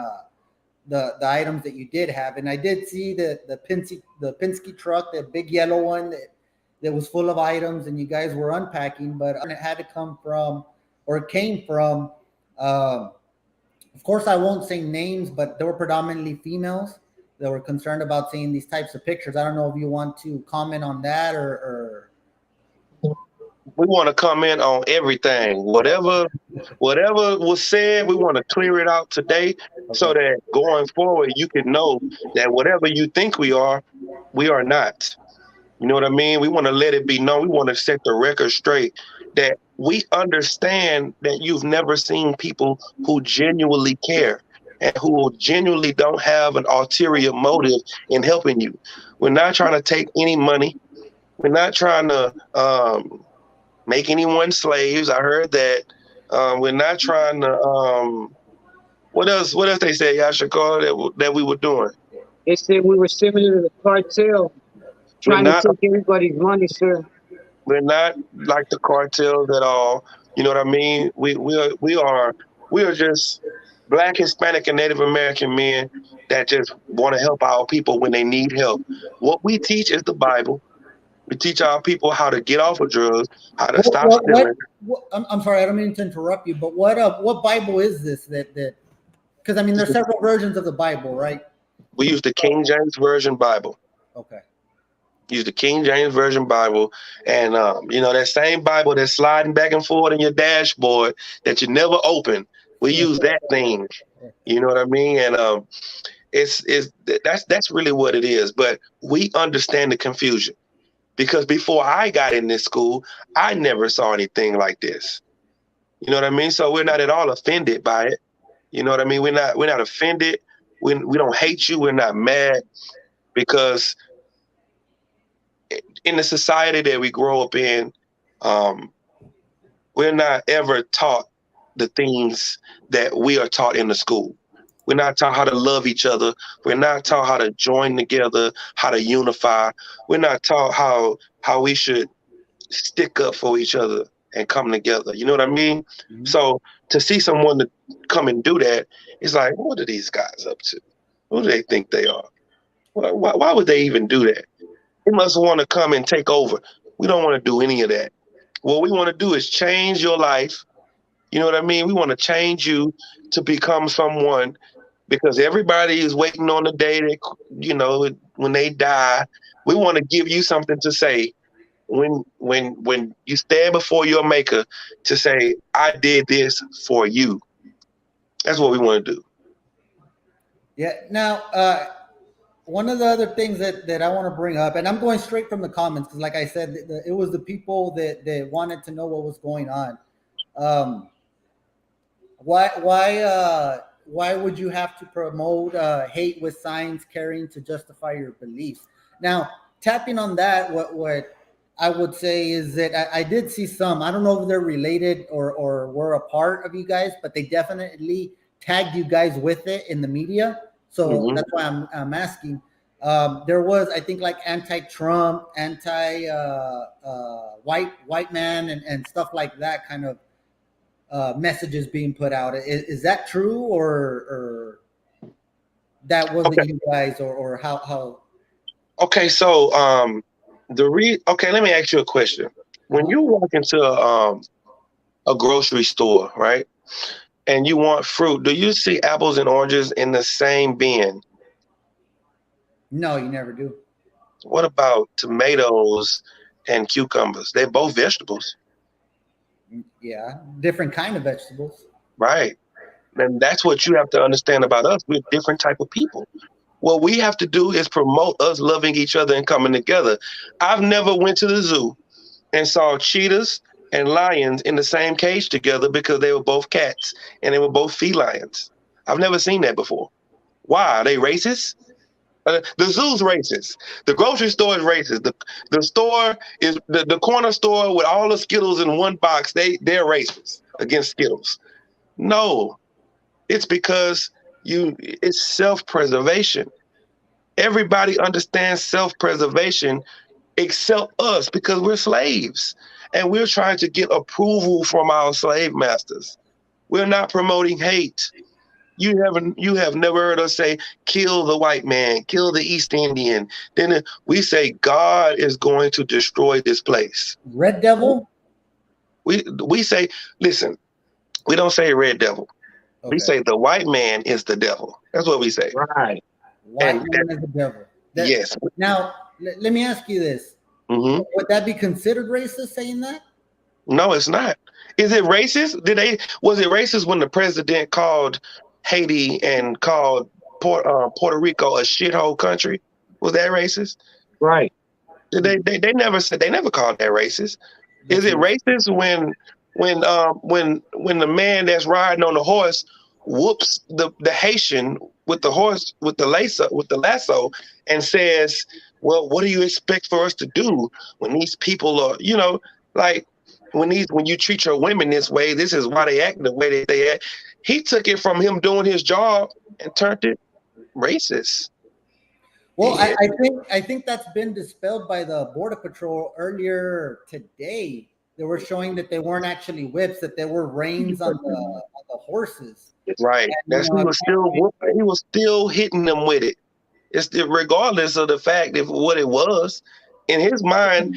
the items that you did have. And I did see the Penske truck, the big yellow one that was full of items, and you guys were unpacking, but it had to come from, or it came from, of course I won't say names, but they were predominantly females that were concerned about seeing these types of pictures. I don't know if you want to comment on that or We want to comment on everything. Whatever was said, we want to clear it out today so okay. that going forward you can know that whatever you think we are not. You know what I mean? We want to let it be known. We want to set the record straight that we understand that you've never seen people who genuinely care and who genuinely don't have an ulterior motive in helping you. We're not trying to take any money. We're not trying to make anyone slaves. I heard that. We're not trying to. What else? What else they say, Yashikar, that we were doing? They said we were similar to the cartel, We're trying to not. take everybody's money, sir. We're not like the cartels at all. You know what I mean? We are just Black, Hispanic, and Native American men that just want to help our people when they need help. What we teach is the Bible. We teach our people how to get off of drugs, how to stop stealing. I'm sorry, I don't mean to interrupt you, but what Bible is this that because I mean there's several versions of the Bible, right? We use the King James Version Bible. Okay. Use the King James Version Bible, and that same Bible that's sliding back and forth in your dashboard that you never open. We use that thing. You know what I mean? And that's really what it is. But we understand the confusion because before I got in this school, I never saw anything like this. You know what I mean? So we're not at all offended by it. You know what I mean? We're not offended. We don't hate you. We're not mad because in the society that we grow up in, we're not ever taught the things that we are taught in the school. We're not taught how to love each other. We're not taught how to join together, how to unify. We're not taught how we should stick up for each other and come together. You know what I mean? Mm-hmm. So to see someone to come and do that, it's like, what are these guys up to? Who do they think they are? Why would they even do that? They must want to come and take over. We don't want to do any of that. What we want to do is change your life. You know what I mean? We want to change you to become someone because everybody is waiting on the day that, when they die. We want to give you something to say when you stand before your maker to say, I did this for you. That's what we want to do. Yeah. Now, one of the other things that I want to bring up, and I'm going straight from the comments because, like I said, it was the people that wanted to know what was going on. Why would you have to promote hate with signs carrying to justify your beliefs? Now, tapping on that, what I would say is that I did see some. I don't know if they're related or were a part of you guys, but they definitely tagged you guys with it in the media. So Hmm. that's why I'm asking. There was, I think, like anti-Trump, anti white man, and stuff like that kind of messages being put out. Is that true, or that wasn't Okay. you guys, or how? Okay. So okay, let me ask you a question. When Uh-huh. you walk into a grocery store, right? And you want fruit, do you see apples and oranges in the same bin? No, you never do. What about tomatoes and cucumbers? They're both vegetables, Yeah, different kind of vegetables. right? And that's what you have to understand about us. We're different type of people. What we have to do is promote us loving each other and coming together. I've never went to the zoo and saw cheetahs and lions in the same cage together because they were both cats and they were both felines. I've never seen that before. Why? Are they racist? The zoo's racist. The grocery store is racist. The store is the corner store with all the Skittles in one box. They're racist against Skittles. No, it's because it's self-preservation. Everybody understands self-preservation except us because we're slaves and we're trying to get approval from our slave masters. We're not promoting hate. You have never heard us say kill the white man, kill the East Indian. Then we say God is going to destroy this place. Red Devil. We say, listen, we don't say red devil. We Okay, say the white man is the devil. That's what we say. Right. white And man is the devil. That yes. now, let me ask you this: Hmm. would that be considered racist saying that? No, it's not. Is it racist? Was it racist when the president called Haiti and called Puerto Rico a shithole country? Was that racist? Right. They never said, they never called that racist. Is That's it right. racist when the man that's riding on the horse whoops the Haitian with the horse with the lasso and says, "Well, what do you expect for us to do when these people are, like when you treat your women this way, this is why they act the way that they act." He took it from him doing his job and turned it racist. Well, Yeah, I think that's been dispelled by the Border Patrol earlier today. They were showing that they weren't actually whips; that they were reins on the horses. right. And That's he was still hitting them with it. It's regardless of the fact of what it was. In his mind,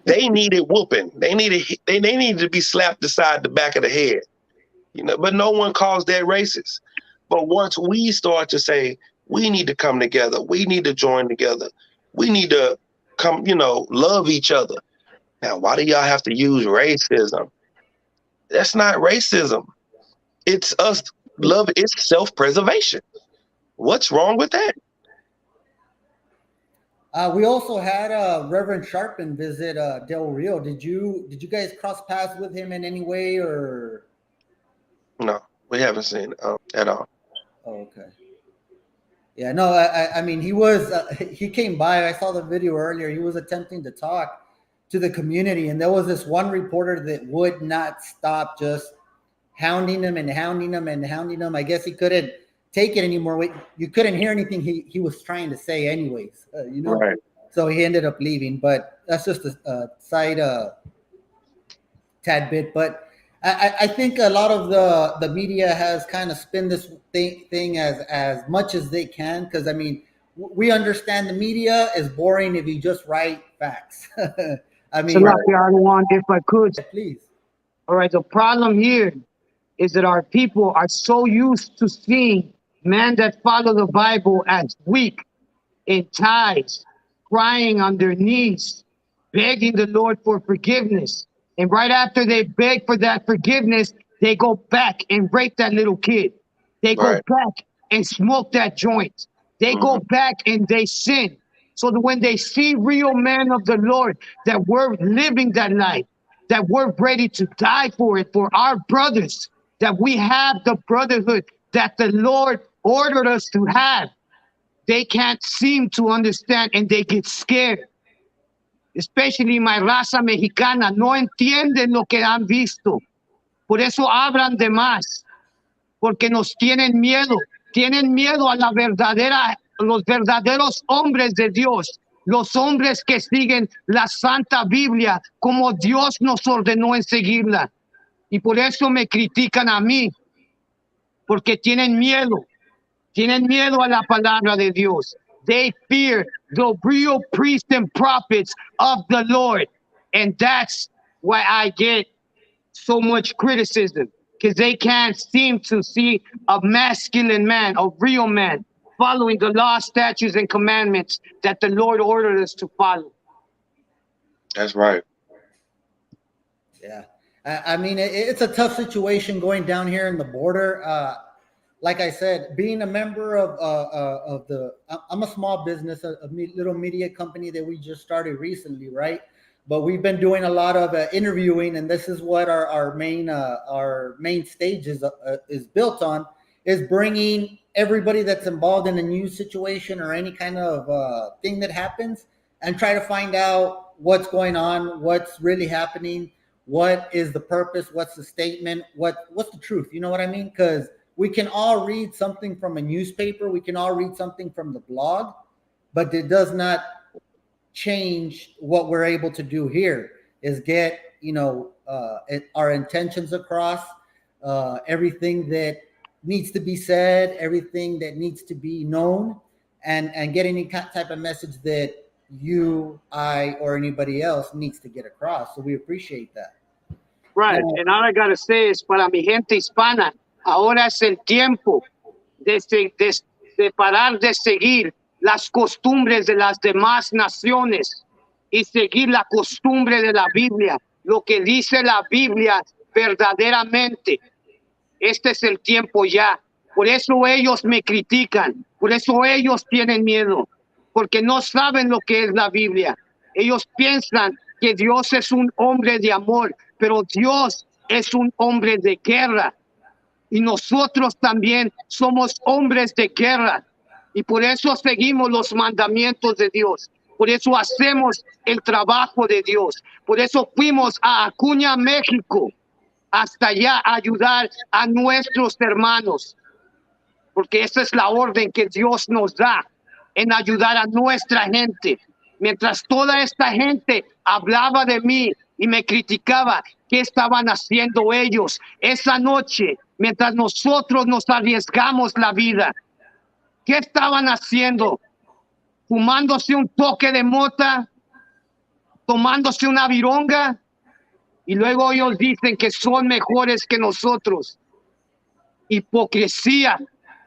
they needed whooping. They needed to be slapped beside the back of the head. But no one calls that racist. But once we start to say we need to come together, we need to join together, we need to come, love each other. Now, why do y'all have to use racism? That's not racism. It's us love. It's self-preservation. What's wrong with that? we also had Reverend Sharpin visit Del Rio. Did you guys cross paths with him in any way, or? No, we haven't seen at all. Oh, okay. Yeah, no, I mean, he was, he came by. I saw the video earlier. He was attempting to talk to the community, and there was this one reporter that would not stop just hounding him and hounding him and hounding him. I guess he couldn't take it anymore. You couldn't hear anything he was trying to say, anyways, Right. So he ended up leaving. But that's just a side tad bit. But I think a lot of the media has kind of spin this thing as much as they can, because I mean, we understand the media is boring if you just write facts. I So, mean, lucky I want, if I could. please. All right. The problem here is that our people are so used to seeing men that follow the Bible as weak, in ties, crying on their knees, begging the Lord for forgiveness. And right after they beg for that forgiveness, they go back and rape that little kid. They go Right. back and smoke that joint. They go Hmm. back and they sin. So that when they see real men of the Lord, that we're living that life, that we're ready to die for it, for our brothers, that we have the brotherhood that the Lord ordered us to have, they can't seem to understand and they get scared. especially my raza mexicana, no entienden lo que han visto. Por eso hablan de más, porque nos tienen miedo a los verdaderos hombres de Dios, los hombres que siguen la Santa Biblia como Dios nos ordenó en seguirla. Y por eso me critican a mí, porque tienen miedo a la palabra de Dios. They fear the real priests and prophets of the Lord. And that's why I get so much criticism, because they can't seem to see a masculine man, a real man, following the law, statutes, and commandments that the Lord ordered us to follow. That's right. Yeah. I mean, it's a tough situation going down here in the border. Like I said, being a member of I'm a small business, a little media company that we just started recently, right? But we've been doing a lot of interviewing, and this is what our main stage is built on, is bringing everybody that's involved in a news situation or any kind of thing that happens, and try to find out what's going on, what's really happening, what is the purpose, what's the statement, what's the truth. You know what I mean? Because we can all read something from a newspaper, we can all read something from the blog, but it does not change what we're able to do here, is get our intentions across, everything that needs to be said, everything that needs to be known, and get any type of message that you, I, or anybody else needs to get across. So we appreciate that. Right. And all I got to say is, para mi gente hispana, ahora es el tiempo de parar de seguir las costumbres de las demás naciones y seguir la costumbre de la Biblia, lo que dice la Biblia verdaderamente. Este es el tiempo ya. Por eso ellos me critican, por eso ellos tienen miedo, porque no saben lo que es la Biblia. Ellos piensan que Dios es un hombre de amor, pero Dios es un hombre de guerra. Y nosotros también somos hombres de guerra. Y por eso seguimos los mandamientos de Dios. Por eso hacemos el trabajo de Dios. Por eso fuimos a Acuña, México, hasta allá a ayudar a nuestros hermanos. Porque esa es la orden que Dios nos da, en ayudar a nuestra gente. Mientras toda esta gente hablaba de mí y me criticaba, ¿qué estaban haciendo ellos esa noche mientras nosotros nos arriesgamos la vida? ¿Qué estaban haciendo? Fumándose un toque de mota, tomándose una vironga, y luego ellos dicen que son mejores que nosotros. Hipocresía,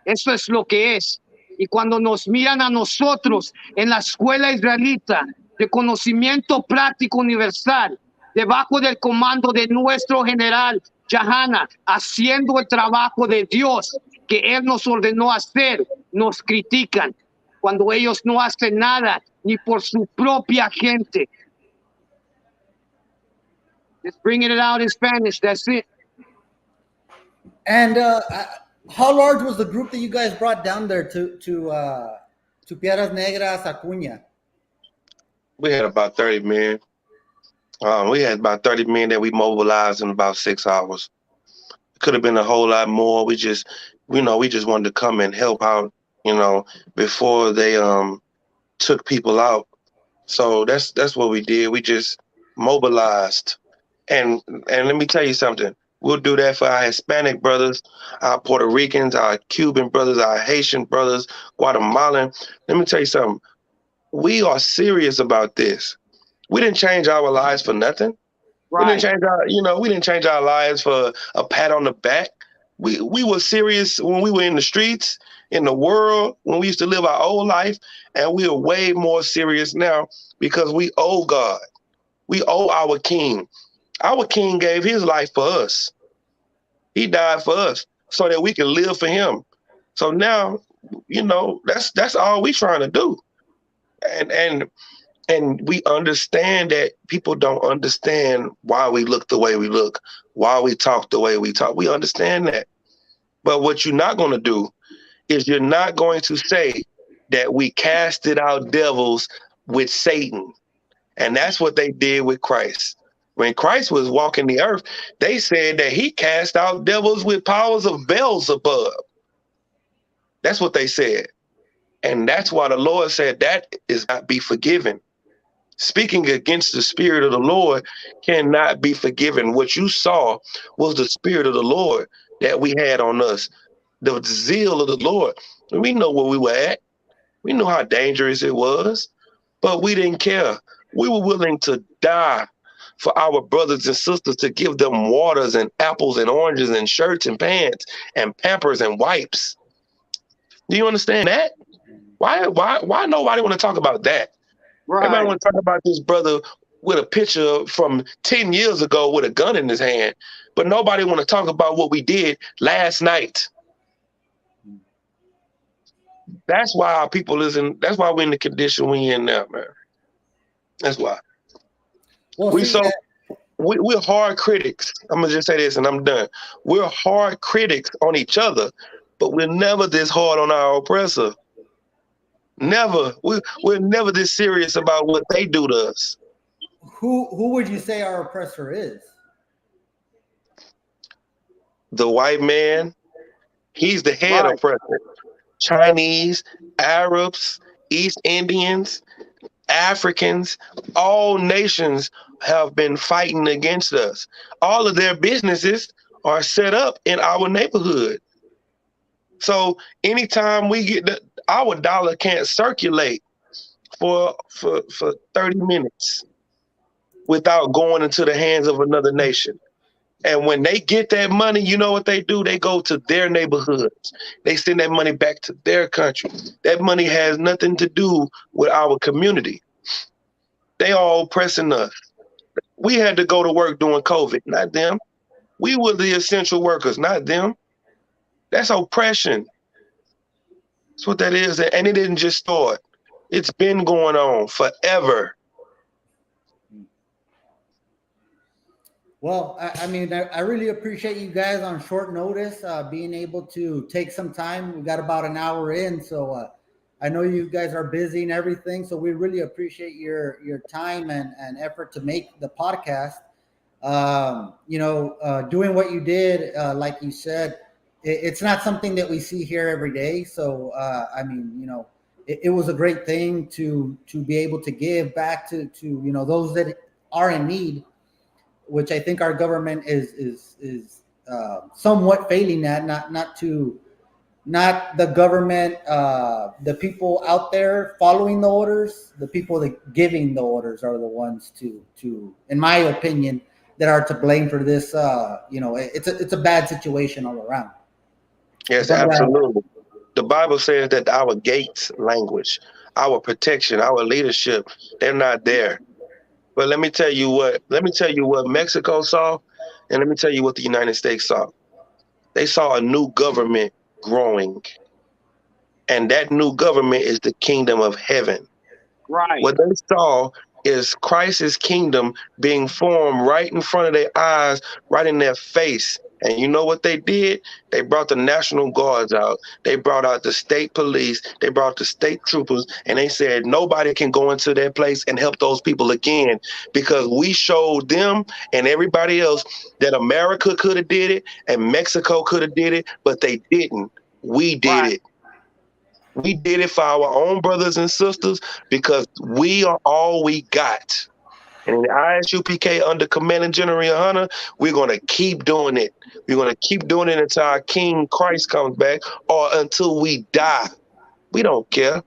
eso es lo que es. Y cuando nos miran a nosotros en la escuela israelita de conocimiento práctico universal, debajo del comando de nuestro general Yahana, haciendo el trabajo de Dios que Él nos ordenó hacer, nos critican cuando ellos no hacen nada ni por su propia gente. Just bringing it out in Spanish, that's it. And how large was the group that you guys brought down there to Piedras Negras, Acuña? We had about 30 men. We had about 30 men that we mobilized in about 6 hours. Could have been a whole lot more. We just wanted to come and help out, before they took people out. So that's what we did. We just mobilized. And let me tell you something. We'll do that for our Hispanic brothers, our Puerto Ricans, our Cuban brothers, our Haitian brothers, Guatemalan. Let me tell you something. We are serious about this. We didn't change our lives for nothing. Right. We didn't change our lives for a pat on the back. We were serious when we were in the streets, in the world, when we used to live our old life, and we are way more serious now because we owe God. We owe our King. Our King gave his life for us. He died for us so that we can live for him. So now, that's all we're trying to do. And we understand that people don't understand why we look the way we look, why we talk the way we talk. We understand that. But what you're not going to do is you're not going to say that we casted out devils with Satan And that's what they did with Christ. When Christ was walking the earth, they said that he cast out devils with powers of Beelzebub. That's what they said. And that's why the Lord said that is not be forgiven. Speaking against the Spirit of the Lord cannot be forgiven. What you saw was the Spirit of the Lord that we had on us, the zeal of the Lord. And we know where we were at. We knew how dangerous it was, but we didn't care. We were willing to die for our brothers and sisters, to give them waters and apples and oranges and shirts and pants and Pampers and wipes. Do you understand that? Why nobody want to talk about that? Everybody Right. want to talk about this brother with a picture from 10 years ago with a gun in his hand, but nobody want to talk about what we did last night. That's why our people that's why we're in the condition we in now, man. That's why. Well, We see, so we're hard critics. I'm gonna just say this and I'm done. We're hard critics on each other, but we're never this hard on our oppressor. Never. We're never this serious about what they do to us. who would you say our oppressor is? The white man, he's the head Right. oppressor. Chinese, Arabs, East Indians, Africans, all nations have been fighting against us. All of their businesses are set up in our neighborhood. So anytime we get our dollar can't circulate for 30 minutes without going into the hands of another nation. And when they get that money, you know what they do? They go to their neighborhoods. They send that money back to their country. That money has nothing to do with our community. They all oppressing us. We had to go to work during COVID, not them. We were the essential workers, not them. That's oppression. That's what that is. And it didn't just start. It's been going on forever. Well, I mean, I really appreciate you guys on short notice being able to take some time. We got about an hour in, so I know you guys are busy and everything. So we really appreciate your time and effort to make the podcast. Doing what you did, like you said, it's not something that we see here every day. So I mean, it was a great thing to be able to give back to those that are in need, which I think our government is somewhat failing at. Not the government, the people out there following the orders. The people that giving the orders are the ones to, in my opinion, that are to blame for this. It's a bad situation all around. Yes, But absolutely. The Bible says that our gates language, our protection, our leadership, they're not there. But let me tell you what Mexico saw, and let me tell you what the United States saw. They saw a new government growing, and that new government is the kingdom of heaven. Right. What they saw is Christ's kingdom being formed right in front of their eyes, right in their face. And you know what they did? They brought the National Guards out. They brought out the state police. They brought the state troopers. And they said nobody can go into their place and help those people again, because we showed them and everybody else that America could have did it and Mexico could have did it, but they didn't. We did Right. it. We did it for our own brothers and sisters because we are all we got. And in the ISUPK under Commanding General Hunter, we're going to keep doing it. We're going to keep doing it until our King Christ comes back or until we die. We don't care.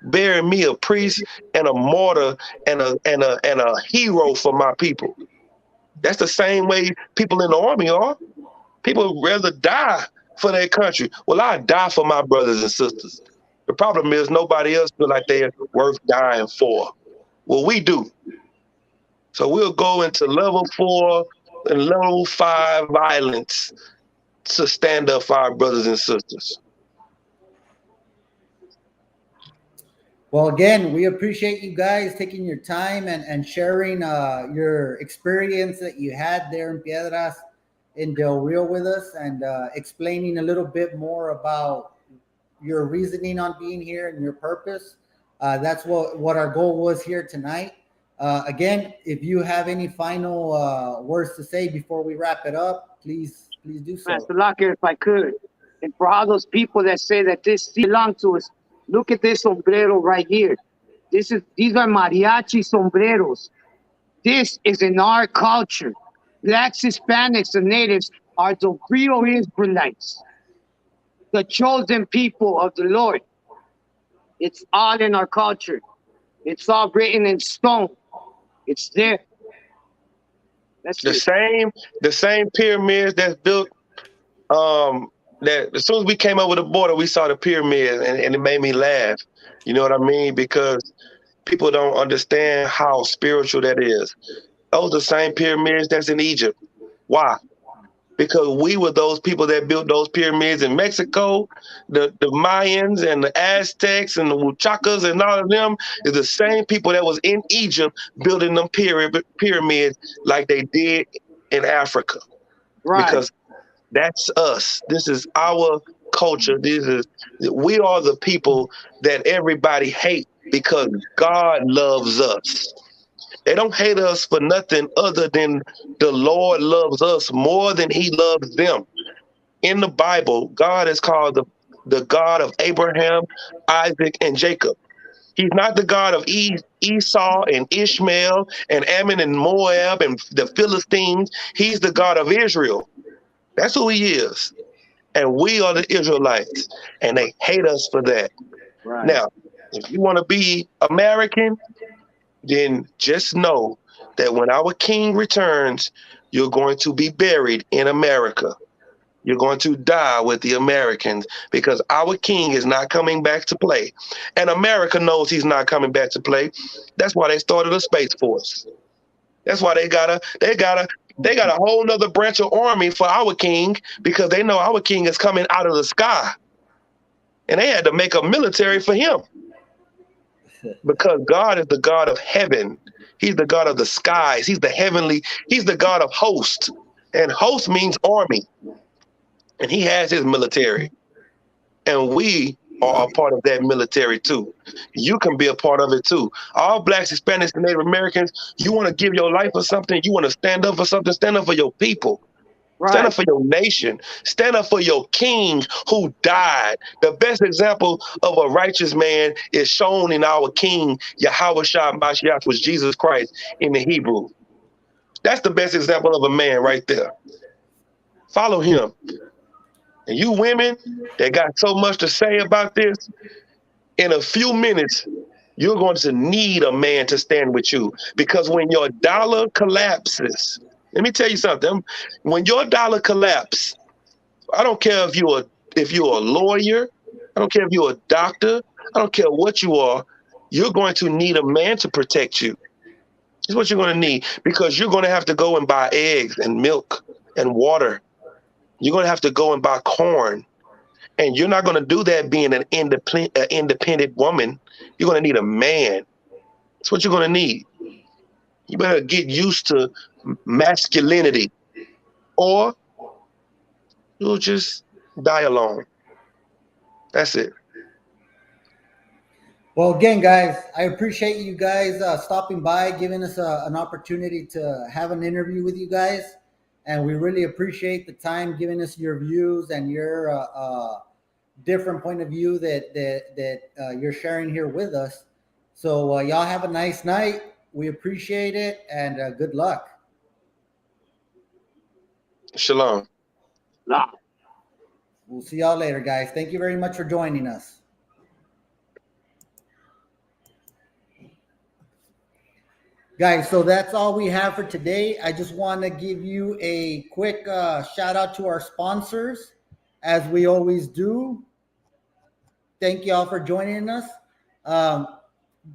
Bury me a priest and a martyr and a hero for my people. That's the same way people in the army are. People rather die for their country. Well, I die for my brothers and sisters. The problem is nobody else feel like they're worth dying for. Well, we do. So we'll go into level 4 and level 5 violence to stand up for our brothers and sisters. Well, again, we appreciate you guys taking your time and sharing your experience that you had there in Piedras in Del Rio with us, and explaining a little bit more about your reasoning on being here and your purpose. That's what our goal was here tonight. Again, if you have any final words to say before we wrap it up, please do so. Master Locker, if I could. And for all those people that say that this belongs to us, look at this sombrero right here. These are mariachi sombreros. This is in our culture. Blacks, Hispanics, and natives are the real Israelites, the chosen people of the Lord. It's all in our culture. It's all written in stone. It's there. That's The same pyramids that's built. That as soon as we came over the border, we saw the pyramids, and it made me laugh. You know what I mean? Because people don't understand how spiritual that is. Those are the same pyramids that's in Egypt. Why? Because we were those people that built those pyramids in Mexico. The Mayans and the Aztecs and the Huachas and all of them is the same people that was in Egypt building them pyramids like they did in Africa. right. Because that's us. This is our culture. We are the people that everybody hates because God loves us. They don't hate us for nothing other than the Lord loves us more than he loves them. In the Bible, God is called the God of Abraham, Isaac, and Jacob. He's not the God of Esau and Ishmael and Ammon and Moab and the Philistines. He's the God of Israel. That's who he is. And we are the Israelites. And they hate us for that. Right. Now, if you want to be American, then just know that when our king returns, you're going to be buried in America. You're going to die with the Americans because our king is not coming back to play. And America knows he's not coming back to play. That's why they started a Space Force. That's why they got a whole nother branch of army for our king because they know our king is coming out of the sky. And they had to make a military for him. Because God is the God of heaven. He's the God of the skies. He's the God of hosts. And host means army. And he has his military. And we are a part of that military too. You can be a part of it too. All blacks, Hispanics, and Native Americans, you want to give your life for something, you want to stand up for something, stand up for your people. Right. Stand up for your nation. Stand up for your king who died. The best example of a righteous man is shown in our king, Yahweh Shah Mashiach, was Jesus Christ in the Hebrew. That's the best example of a man right there. Follow him. And you women that got so much to say about this, in a few minutes, you're going to need a man to stand with you. Because when your dollar collapses, let me tell you something. When your dollar collapses, I don't care if you're a lawyer, I don't care if you're a doctor, I don't care what you are, you're going to need a man to protect you. That's what you're going to need because you're going to have to go and buy eggs and milk and water. You're going to have to go and buy corn. And you're not going to do that being an independent woman. You're going to need a man. That's what you're going to need. You better get used to masculinity or you'll just die alone. That's it. Well, again, guys, I appreciate you guys stopping by, giving us an opportunity to have an interview with you guys. And we really appreciate the time, giving us your views and your different point of view that you're sharing here with us. So y'all have a nice night. We appreciate it, and good luck. Shalom. Nah. We'll see y'all later, guys. Thank you very much for joining us. Guys, so that's all we have for today. I just want to give you a quick shout out to our sponsors, as we always do. Thank you all for joining us.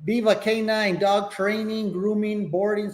Viva K9 Dog Training, Grooming, Boarding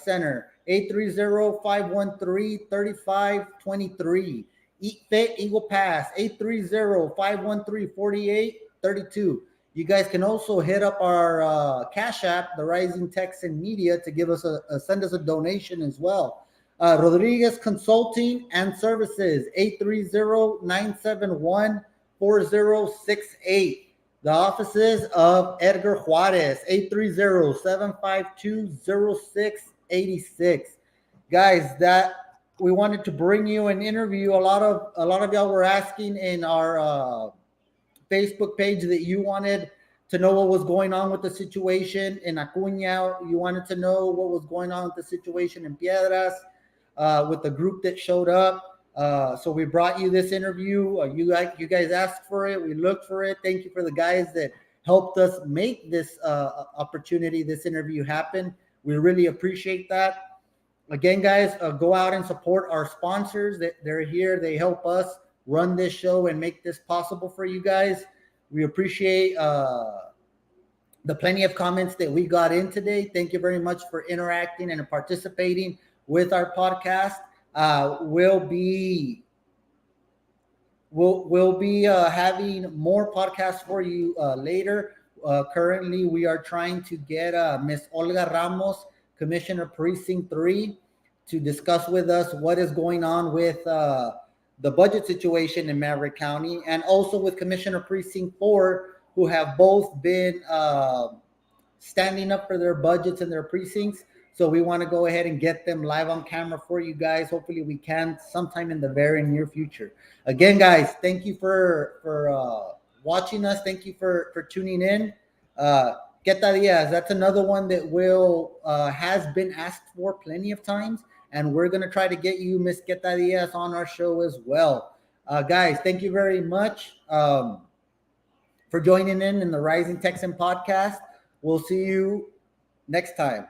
Center, 830-513-3523. Eat Fit Eagle Pass, 830-513-4832. You guys can also hit up our Cash App, the Rising Texan Media, to give us send us a donation as well. Rodriguez Consulting and Services, 830-971-4068. The offices of Edgar Juarez, 830-752-0686. Guys, that we wanted to bring you an interview. A lot of y'all were asking in our Facebook page that you wanted to know what was going on with the situation in Acuña. You wanted to know what was going on with the situation in Piedras, with the group that showed up. So we brought you this interview. You guys asked for it. We looked for it. Thank you for the guys that helped us make this opportunity, this interview happen. We really appreciate that. Again, guys, go out and support our sponsors. They're here. They help us run this show and make this possible for you guys. We appreciate the plenty of comments that we got in today. Thank you very much for interacting and participating with our podcast. We'll be having more podcasts for you later. Currently, we are trying to get Miss Olga Ramos, Commissioner Precinct 3, to discuss with us what is going on with the budget situation in Maverick County, and also with Commissioner Precinct 4, who have both been standing up for their budgets and their precincts. So we want to go ahead and get them live on camera for you guys. Hopefully we can sometime in the very near future. Again, guys, thank you for watching us. Thank you for tuning in. Quesadillas, that's another one that has been asked for plenty of times, and we're going to try to get you Miss Quesadillas on our show as well. Guys, thank you very much for joining in the Rising Texan podcast. We'll see you next time.